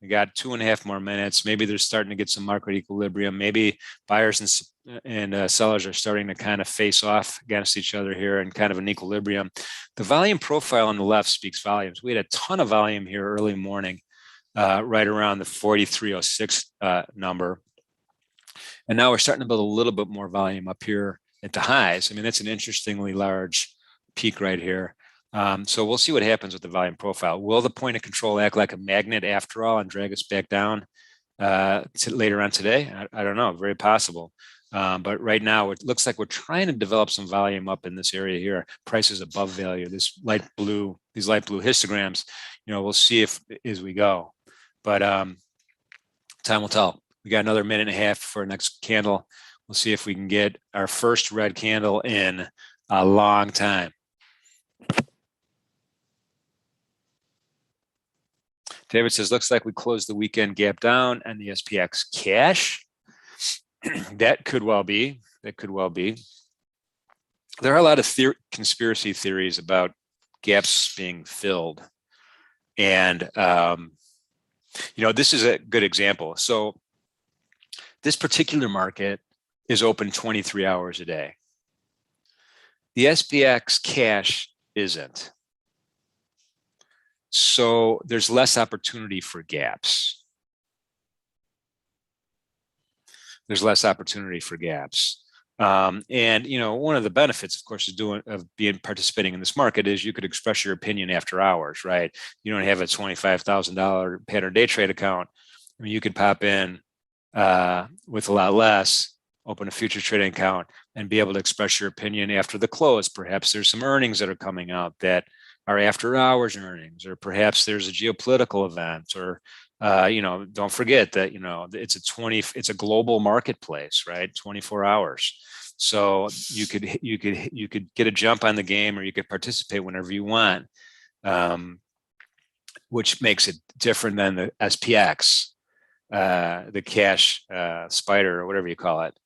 We got 2.5 more minutes. Maybe they're starting to get some market equilibrium. Maybe buyers and sellers are starting to kind of face off against each other here and kind of an equilibrium. The volume profile on the left speaks volumes. We had a ton of volume here early morning, right around the 4306 number. And now we're starting to build a little bit more volume up here at the highs. I mean, that's an interestingly large peak right here. So we'll see what happens with the volume profile. Will the point of control act like a magnet after all and drag us back down later on today? I don't know, very possible. But right now, it looks like we're trying to develop some volume up in this area here. Prices above value, these light blue histograms, we'll see as we go. But time will tell. We got another 1.5 minutes for our next candle. We'll see if we can get our first red candle in a long time. David says, looks like we closed the weekend gap down and the SPX cash. That could well be. That could well be. There are a lot of conspiracy theories about gaps being filled. And, this is a good example. So this particular market is open 23 hours a day. The SPX cash isn't. So there's less opportunity for gaps. There's less opportunity for gaps. And one of the benefits, of course, of participating in this market is you could express your opinion after hours, right? You don't have a $25,000 pattern day trade account. I mean, you could pop in with a lot less, open a future trading account, and be able to express your opinion after the close. Perhaps there's some earnings that are coming out that are after hours earnings, or perhaps there's a geopolitical event, or don't forget that it's a global marketplace, right? 24 hours. So you could get a jump on the game, or you could participate whenever you want, which makes it different than the SPX, the cash spider, or whatever you call it.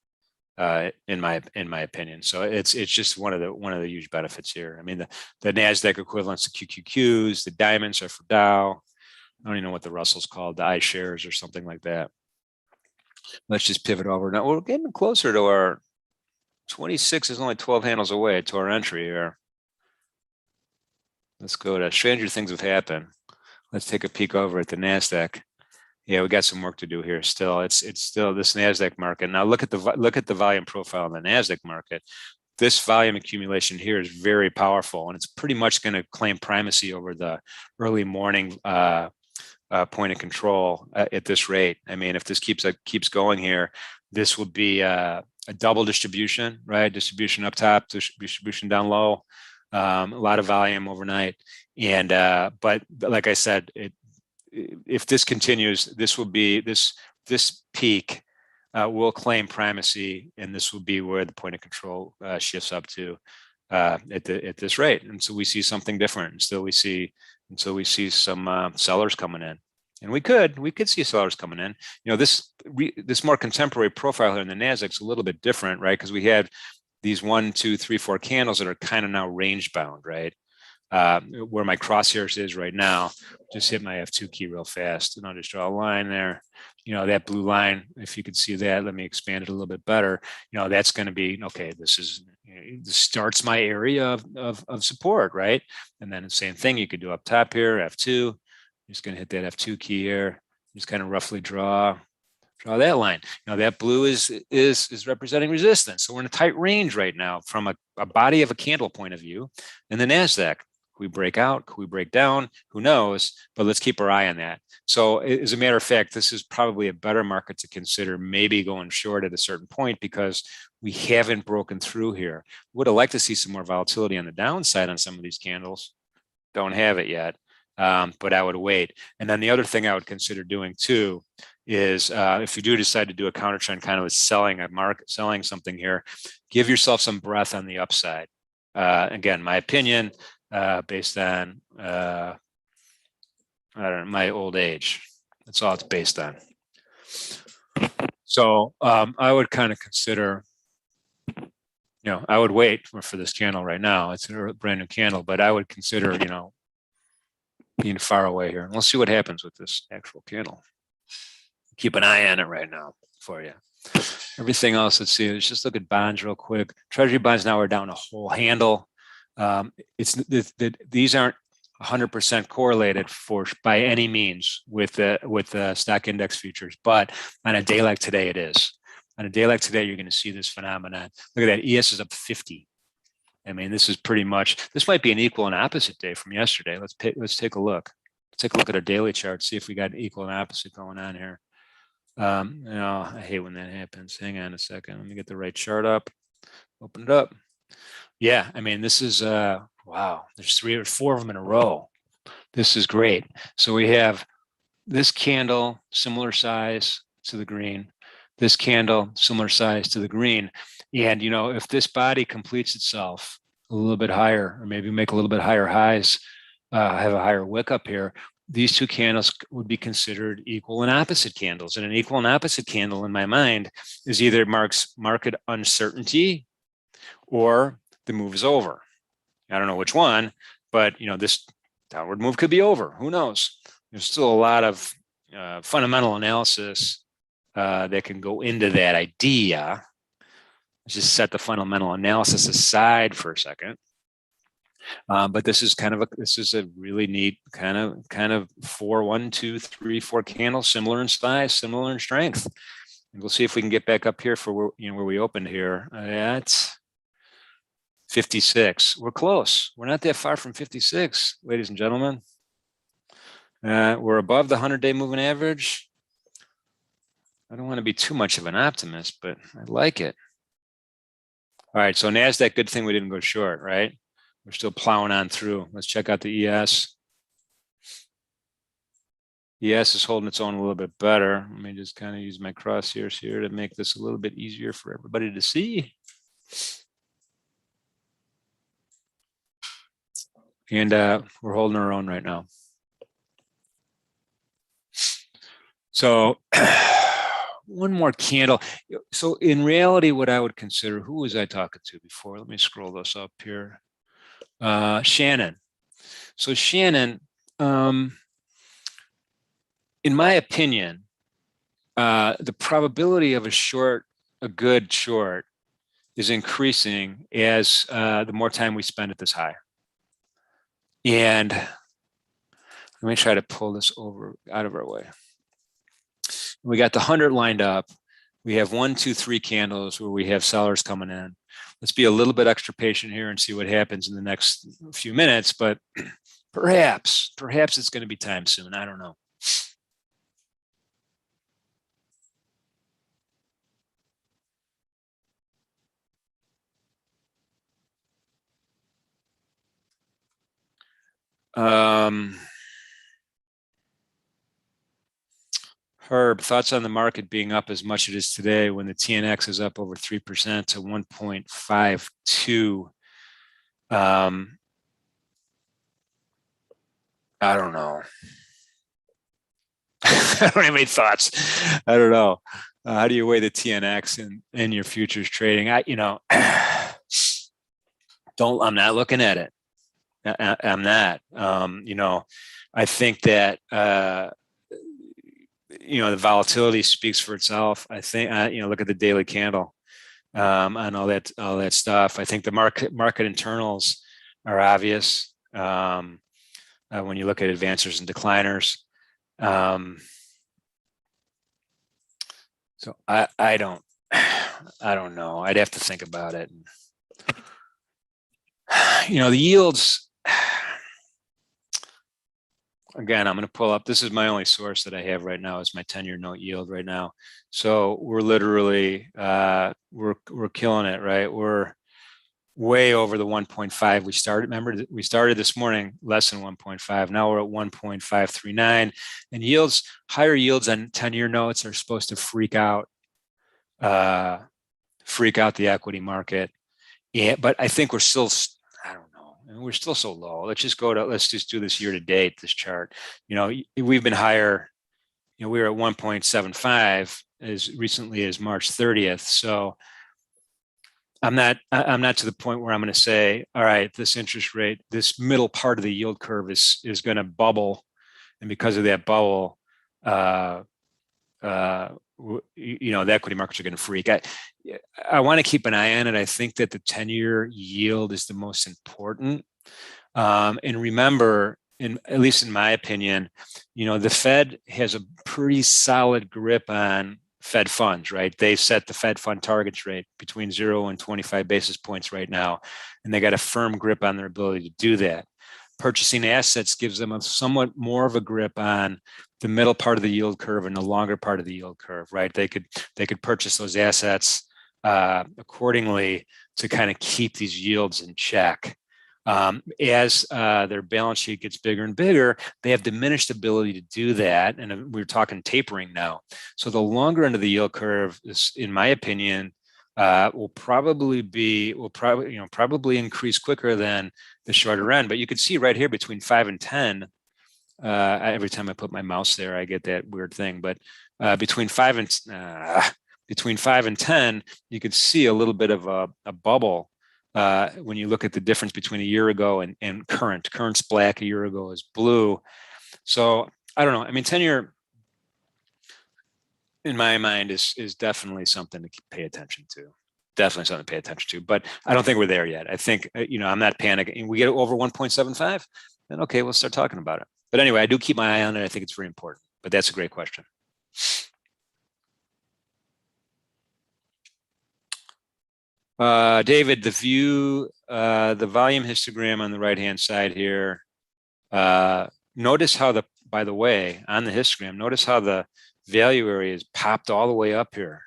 In my opinion. So it's just one of the huge benefits here. I mean, the Nasdaq equivalents to QQQs, the diamonds are for Dow. I don't even know what the Russell's called, the iShares or something like that. Let's just pivot over. Now we're getting closer to our 26 is only 12 handles away to our entry here. Let's go to stranger things have happened. Let's take a peek over at the Nasdaq. Yeah, we got some work to do here. Still, it's still this Nasdaq market. Now look at the volume profile in the Nasdaq market. This volume accumulation here is very powerful, and it's pretty much going to claim primacy over the early morning point of control at this rate. I mean, if this keeps going here, this will be a double distribution, right? Distribution up top, distribution down low. A lot of volume overnight, and but like I said, if this continues, this will be this peak will claim primacy, and this will be where the point of control shifts up to at this rate. And so we see something different. Until we see some sellers coming in, and we could see sellers coming in. You know, this more contemporary profile here in the Nasdaq's a little bit different, right? Because we had these 1, 2, 3, 4 candles that are kind of now range bound, right? Where my crosshairs is right now. Just hit my F2 key real fast, and I'll just draw a line there. You know, that blue line, if you could see that, let me expand it a little bit better. You know, that's going to be, okay, this starts my area of support, right? And then the same thing you could do up top here, F2. Just going to hit that F2 key here. Just kind of roughly draw that line. Now that blue is representing resistance. So we're in a tight range right now from a body of a candle point of view. And the Nasdaq, could we break out? Could we break down? Who knows? But let's keep our eye on that. So as a matter of fact, this is probably a better market to consider maybe going short at a certain point, because we haven't broken through here. Would have liked to see some more volatility on the downside on some of these candles. Don't have it yet, but I would wait. And then the other thing I would consider doing too is if you do decide to do a counter trend kind of selling something here, give yourself some breath on the upside. Again, my opinion, based on I don't know, my old age. That's all it's based on. So I would kind of consider, you know, I would wait for this candle right now. It's a brand new candle, but I would consider, you know, being far away here. And we'll see what happens with this actual candle. Keep an eye on it right now for you. Everything else, let's see. Let's just look at bonds real quick. Treasury bonds now are down a whole handle. These aren't 100% correlated by any means with the stock index futures, but on a day like today, it is. On a day like today, you're going to see this phenomenon. Look at that. ES is up 50. I mean, this is pretty much. This might be an equal and opposite day from yesterday. Let's take a look. Let's take a look at our daily chart. See if we got an equal and opposite going on here. You know, I hate when that happens. Hang on a second. Let me get the right chart up. Open it up. Yeah, I mean, this is wow. There's 3 or 4 of them in a row. This is great. So we have this candle, similar size to the green. This candle, similar size to the green. And you know, if this body completes itself a little bit higher, or maybe make a little bit higher highs, have a higher wick up here, these 2 candles would be considered equal and opposite candles. And an equal and opposite candle in my mind is either marks market uncertainty or the move is over. I don't know which one, but you know, this downward move could be over. Who knows? There's still a lot of fundamental analysis that can go into that idea. Let's just set the fundamental analysis aside for a second. But this is a really neat kind of 4, 1, 2, 3, 4 candles, similar in size, similar in strength. And we'll see if we can get back up here for where we opened here at 56. We're close. We're not that far from 56, ladies and gentlemen. We're above the 100-day moving average. I don't want to be too much of an optimist, but I like it. All right, so Nasdaq, good thing we didn't go short, right? We're still plowing on through. Let's check out the ES. ES is holding its own a little bit better. Let me just kind of use my crosshairs here to make this a little bit easier for everybody to see. And we're holding our own right now. So one more candle. So in reality, what I would consider, who was I talking to before? Let me scroll this up here. Shannon. So Shannon, in my opinion, the probability of a good short is increasing as the more time we spend at this high. And let me try to pull this over out of our way. We got the 100 lined up. We have 1, 2, 3 candles where we have sellers coming in. Let's be a little bit extra patient here and see what happens in the next few minutes, but perhaps it's going to be time soon. I don't know. Herb, thoughts on the market being up as much as it is today when the TNX is up over 3% to 1.52? I don't know. I don't have any thoughts. I don't know. How do you weigh the TNX in your futures trading? I'm not looking at it. I'm not. I think that the volatility speaks for itself. I think look at the daily candle and all that stuff. I think the market internals are obvious when you look at advancers and decliners. So I don't know. I'd have to think about it. The yields. Again, I'm going to pull up. This is my only source that I have right now. Is my 10-year note yield right now. So we're literally we're killing it, right? We're way over the 1.5 we started. Remember, we started this morning less than 1.5. Now we're at 1.539, and higher yields on 10-year notes are supposed to freak out the equity market. Yeah, but I think we're still. I don't know. We're still so low. Let's just do this year to date. This chart. We've been higher. We were at 1.75 as recently as March 30th. So I'm not to the point where I'm going to say, all right, this interest rate, this middle part of the yield curve is going to bubble, and because of that bubble, the equity markets are going to freak. I want to keep an eye on it. I think that the 10-year yield is the most important. And remember, at least in my opinion, the Fed has a pretty solid grip on Fed funds, right? They set the Fed fund targets rate between 0 and 25 basis points right now, and they got a firm grip on their ability to do that. Purchasing assets gives them a somewhat more of a grip on the middle part of the yield curve and the longer part of the yield curve, right? They could purchase those assets accordingly to kind of keep these yields in check. As their balance sheet gets bigger and bigger, they have diminished ability to do that. And we're talking tapering now. So the longer end of the yield curve is, in my opinion, will probably increase quicker than the shorter end. But you can see right here between 5 and 10. Every time I put my mouse there, I get that weird thing. But between 5 and 10, you could see a little bit of a bubble. When you look at the difference between a year ago and current's black, a year ago is blue. So I don't know. I mean, 10-year, in my mind, is definitely something to pay attention to. Definitely something to pay attention to. But I don't think we're there yet. I think, I'm not panicking. We get over 1.75, then okay, we'll start talking about it. But anyway, I do keep my eye on it. I think it's very important. But that's a great question. David, the volume histogram on the right-hand side here. Notice how by the way, on the histogram, notice how the value area is popped all the way up here.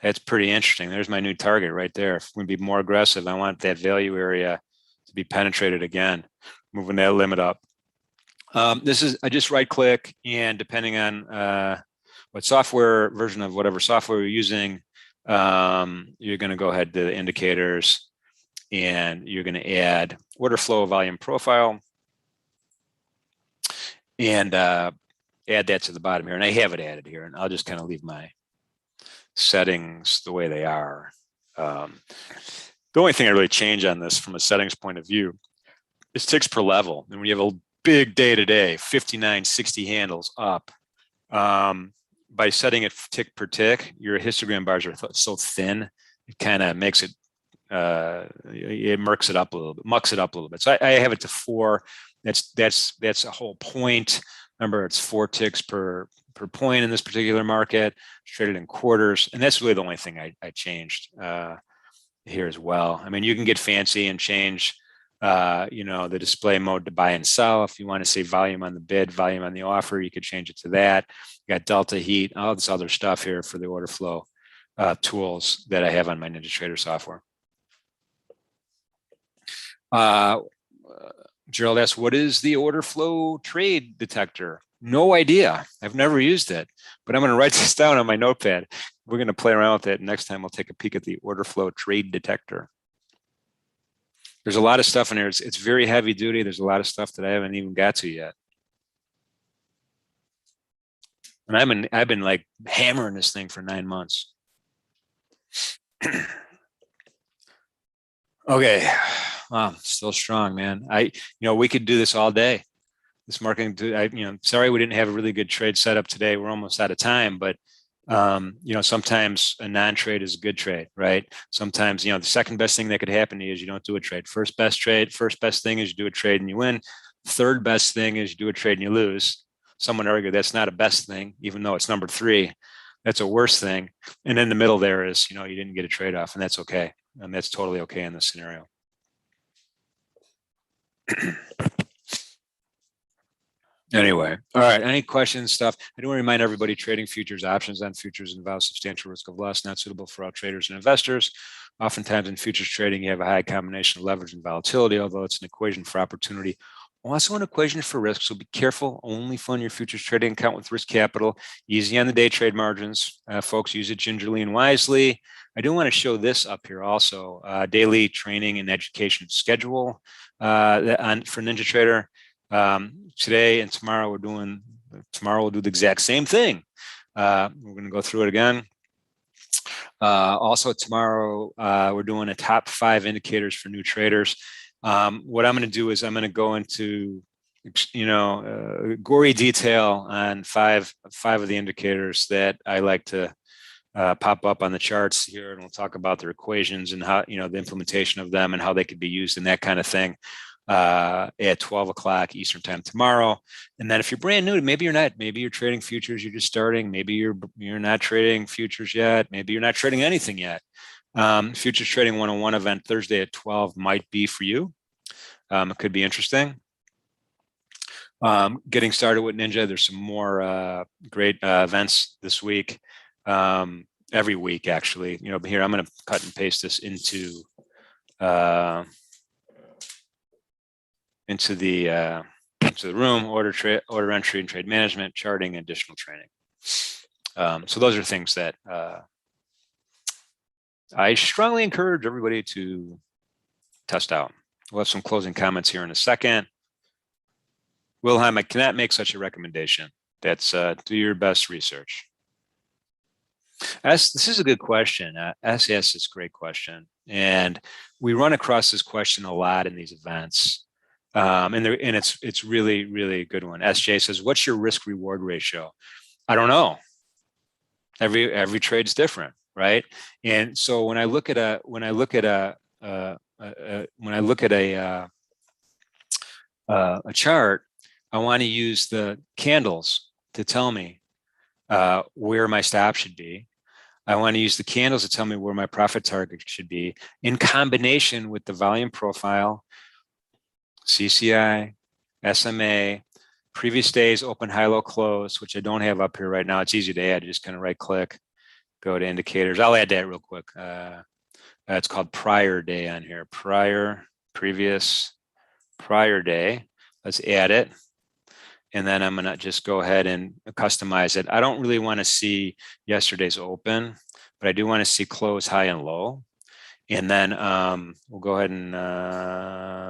That's pretty interesting. There's my new target right there. If we're going to be more aggressive, I want that value area to be penetrated again, moving that limit up. I just right-click, and depending on what software version of whatever software you're using, you're going to go ahead to the indicators, and you're going to add order flow volume profile, and add that to the bottom here. And I have it added here, and I'll just kind of leave my settings the way they are. The only thing I really change on this from a settings point of view is ticks per level. And when you have a big day today, 59, 60 handles up, by setting it tick per tick, your histogram bars are so thin, it kind of makes it, it mucks it up a little bit. So I have it to 4. That's a whole point. Remember, it's 4 ticks per point in this particular market. It's traded in quarters, and that's really the only thing I changed here as well. I mean, you can get fancy and change the display mode to buy and sell. If you want to say volume on the bid, volume on the offer, you could change it to that. You got delta heat, all this other stuff here for the order flow tools that I have on my NinjaTrader software. Gerald asks, what is the order flow trade detector? No idea. I've never used it, but I'm going to write this down on my notepad. We're going to play around with it. Next time we'll take a peek at the order flow trade detector. There's a lot of stuff in here. It's very heavy duty. There's a lot of stuff that I haven't even got to yet. And I've been like hammering this thing for 9 months. Okay. Wow, still strong, man. We could do this all day. This marketing, sorry we didn't have a really good trade setup today. We're almost out of time, but sometimes a non-trade is a good trade, right? Sometimes, the second best thing that could happen to you is you don't do a trade. First best thing is you do a trade and you win. Third best thing is you do a trade and you lose. Someone argued that's not a best thing, even though it's number 3. That's a worse thing. And in the middle there is, you didn't get a trade off, and that's okay. And that's totally okay in this scenario. Anyway, all right. Any questions, stuff? I do want to remind everybody trading futures, options on futures involves substantial risk of loss, not suitable for all traders and investors. Oftentimes in futures trading, you have a high combination of leverage and volatility, although it's an equation for opportunity. Also an equation for risk, so be careful. Only fund your futures trading account with risk capital. Easy on the day trade margins. Folks, use it gingerly and wisely. I do want to show this up here also. Daily training and education schedule for NinjaTrader. Today and tomorrow we'll do the exact same thing. We're going to go through it again. Also tomorrow, we're doing a top 5 indicators for new traders. What I'm going to do is I'm going to go into, gory detail on five of the indicators that I like to pop up on the charts here, and we'll talk about their equations and how, the implementation of them and how they could be used and that kind of thing at 12 o'clock Eastern time tomorrow. And then if you're brand new, maybe you're trading futures, you're just starting, maybe you're not trading futures yet, maybe you're not trading anything yet. Futures Trading 101 event Thursday at 12 might be for you. It could be interesting. Getting started with Ninja. There's some more great events this week. Every week, actually. Here I'm going to cut and paste this into the room. Order entry and trade management, charting, and additional training. So those are things that I strongly encourage everybody to test out. We'll have some closing comments here in a second. Wilhelm, I cannot make such a recommendation. That's do your best research. This is a good question. S asks this great question, and we run across this question a lot in these events. And it's really, really a good one. SJ says, "What's your risk reward ratio?" I don't know. Every trade's different, right? And so when I look at a chart, I want to use the candles to tell me where my stop should be. I want to use the candles to tell me where my profit target should be in combination with the volume profile, CCI, SMA, previous days, open, high, low, close, which I don't have up here right now. It's easy to add. You just kind of right click, go to indicators. I'll add that real quick. It's called prior day on here. Previous, prior day. Let's add it. And then I'm going to just go ahead and customize it. I don't really want to see yesterday's open, but I do want to see close, high, and low. And then we'll go ahead and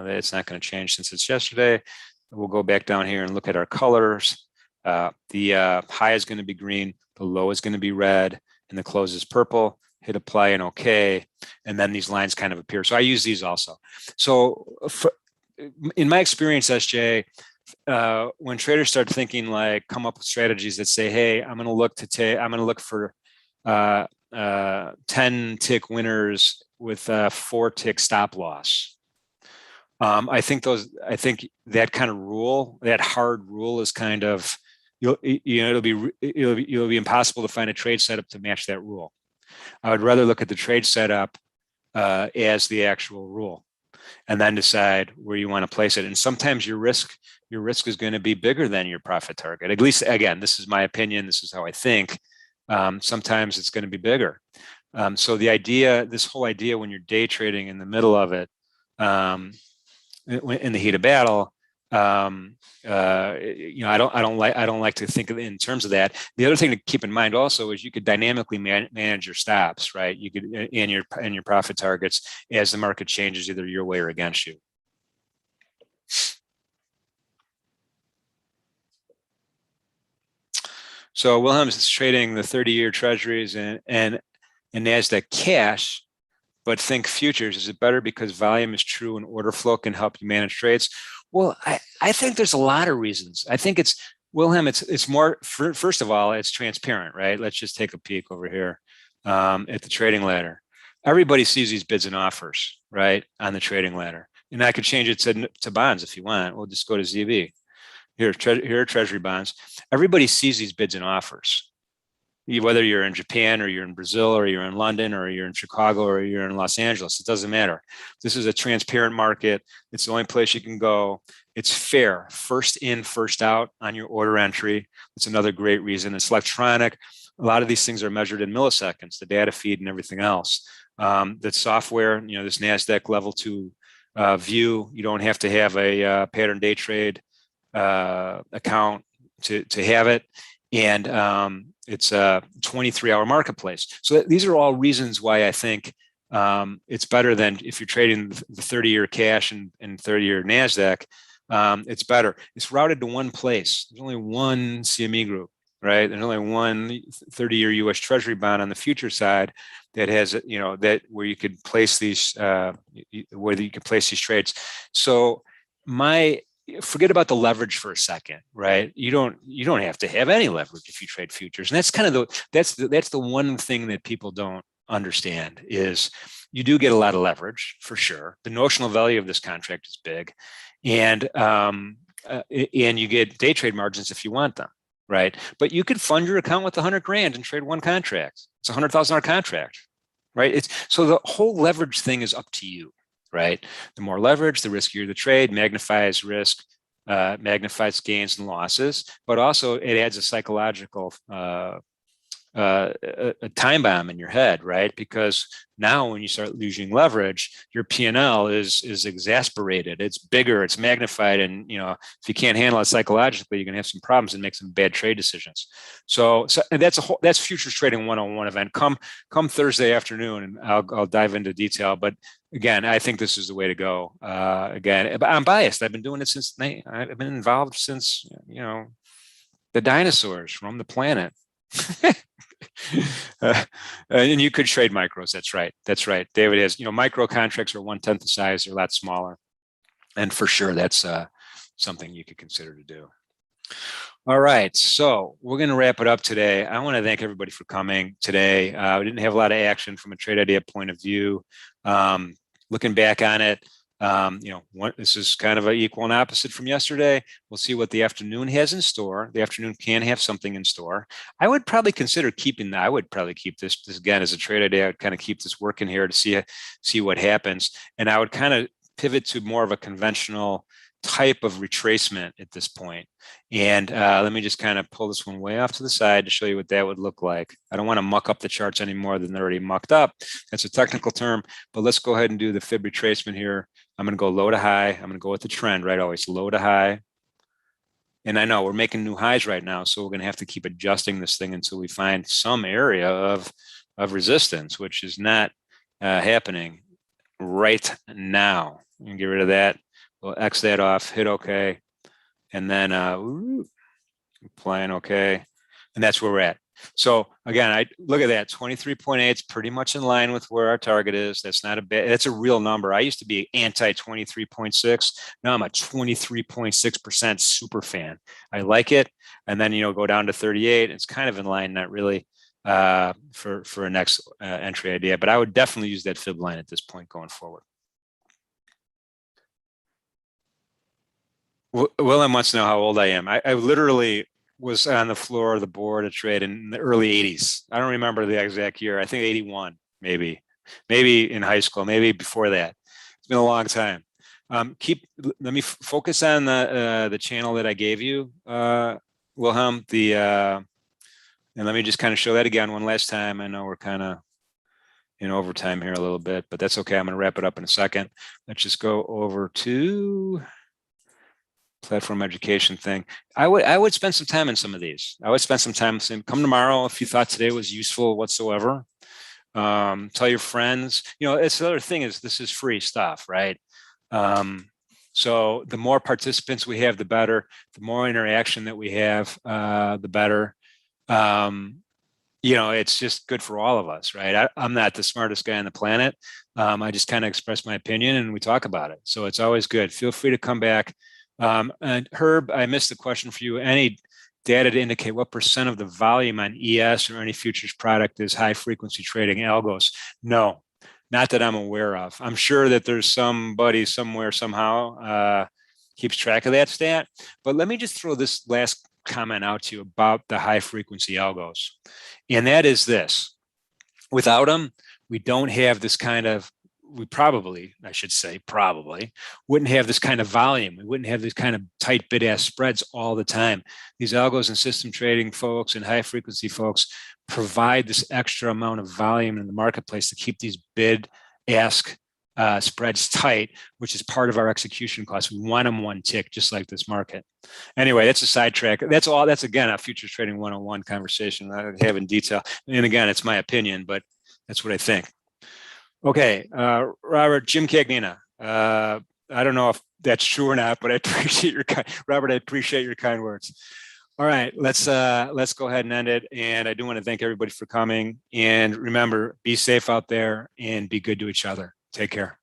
it's not going to change since it's yesterday. We'll go back down here and look at our colors. The high is going to be green, the low is going to be red, and the close is purple. Hit apply and OK. And then these lines kind of appear. So I use these also. So in my experience, SJ, when traders start thinking like come up with strategies that say, hey, I'm going to look for 10 tick winners with 4 tick stop loss. I think that kind of rule, that hard rule, is kind of, it'll be impossible to find a trade setup to match that rule. I would rather look at the trade setup as the actual rule, and then decide where you want to place it. And sometimes your risk is going to be bigger than your profit target. At least, again, this is my opinion. This is how I think. Sometimes it's going to be bigger. So this whole idea, when you're day trading in the middle of it, in the heat of battle, I don't like to think of it in terms of that. The other thing to keep in mind also is you could dynamically manage your stops, right? You could, and your profit targets, as the market changes either your way or against you. So Wilhelm's is trading the 30-year treasuries and Nasdaq cash, but think futures. Is it better because volume is true and order flow can help you manage trades? Well, I think there's a lot of reasons. I think Wilhelm, it's more, first of all, it's transparent, right? Let's just take a peek over here at the trading ladder. Everybody sees these bids and offers, right, on the trading ladder. And I could change it to bonds if you want. We'll just go to ZB. Here are treasury bonds. Everybody sees these bids and offers. Whether you're in Japan or you're in Brazil or you're in London or you're in Chicago or you're in Los Angeles, it doesn't matter. This is a transparent market. It's the only place you can go. It's fair, first in, first out on your order entry. It's another great reason. It's electronic. A lot of these things are measured in milliseconds, the data feed and everything else. The software, this Nasdaq level 2 view, you don't have to have a pattern day trade account to have it. And it's a 23-hour marketplace. So these are all reasons why I think it's better than if you're trading the 30-year cash and 30-year Nasdaq. It's better. It's routed to one place. There's only one CME group, right? There's only one 30-year U.S. Treasury bond on the future side that has, that where you could place these, trades. So forget about the leverage for a second, right? You don't have to have any leverage if you trade futures, and that's kind of that's the one thing that people don't understand is you do get a lot of leverage for sure. The notional value of this contract is big, and you get day trade margins if you want them, right? But you could fund your account with $100,000 and trade one contract. It's a $100,000 contract, right? So the whole leverage thing is up to you. Right? The more leverage, the riskier the trade, magnifies risk, magnifies gains and losses, but also it adds a psychological a time bomb in your head, right? Because now when you start losing leverage, your P&L is exasperated. It's bigger, it's magnified, and if you can't handle it psychologically, you're gonna have some problems and make some bad trade decisions. So and that's futures trading 101 event. Come Thursday afternoon, and I'll dive into detail. But again, I think this is the way to go. Again, I'm biased. I've been doing it since I've been involved since the dinosaurs roamed the planet. And you could trade micros. That's right. David has, micro contracts are 1/10 the size. They're a lot smaller. And for sure, that's something you could consider to do. All right. So we're going to wrap it up today. I want to thank everybody for coming today. We didn't have a lot of action from a trade idea point of view. Looking back on it, this is kind of an equal and opposite from yesterday. We'll see what the afternoon has in store. The afternoon can have something in store. I would probably consider keeping that. I would probably keep this again as a trade idea. I would kind of keep this working here to see what happens. And I would kind of pivot to more of a conventional type of retracement at this point. And let me just kind of pull this one way off to the side to show you what that would look like. I don't want to muck up the charts any more than they're already mucked up. That's a technical term, but let's go ahead and do the Fib retracement here. I'm going to go low to high. I'm going to go with the trend, right? Always low to high. And I know we're making new highs right now, so we're going to have to keep adjusting this thing until we find some area of resistance, which is not happening right now. I'm going to get rid of that. We'll X that off, hit OK, and then applying OK. And that's where we're at. So again, I look at that 23.8. It's pretty much in line with where our target is. That's not a bad, that's a real number. I used to be anti 23.6. Now I'm a 23.6% super fan. I like it. And then, go down to 38. It's kind of in line, not really for a next entry idea, but I would definitely use that fib line at this point going forward. Willem wants to know how old I am. I literally was on the floor of the board of trade in the early 80s. I don't remember the exact year. I think 81, maybe in high school, maybe before that. It's been a long time. Let me focus on the channel that I gave you, Wilhelm. And let me just kind of show that again one last time. I know we're kind of in overtime here a little bit, but that's okay. I'm going to wrap it up in a second. Let's just go over to platform education thing. I would spend some time in some of these. I would spend some time saying, come tomorrow if you thought today was useful whatsoever. Tell your friends. It's the other thing is this is free stuff, right? So the more participants we have, the better. The more interaction that we have, the better. It's just good for all of us, right? I'm not the smartest guy on the planet. I just kind of express my opinion and we talk about it. So it's always good. Feel free to come back. And Herb, I missed the question for you. Any data to indicate what % of the volume on ES or any futures product is high frequency trading algos? No, not that I'm aware of. I'm sure that there's somebody somewhere somehow keeps track of that stat. But let me just throw this last comment out to you about the high frequency algos. And that is this: without them, we don't have this kind of, I should say, wouldn't have this kind of volume. We wouldn't have these kind of tight bid-ask spreads all the time. These algos and system trading folks and high frequency folks provide this extra amount of volume in the marketplace to keep these bid-ask spreads tight, which is part of our execution costs. We want them one tick, just like this market. Anyway, that's a sidetrack. That's all. That's, again, a futures trading 101 conversation I don't have in detail. And again, it's my opinion, but that's what I think. Okay, Robert, Jim Cagnina. I don't know if that's true or not, but I appreciate Robert. I appreciate your kind words. All right, let's go ahead and end it. And I do want to thank everybody for coming. And remember, be safe out there and be good to each other. Take care.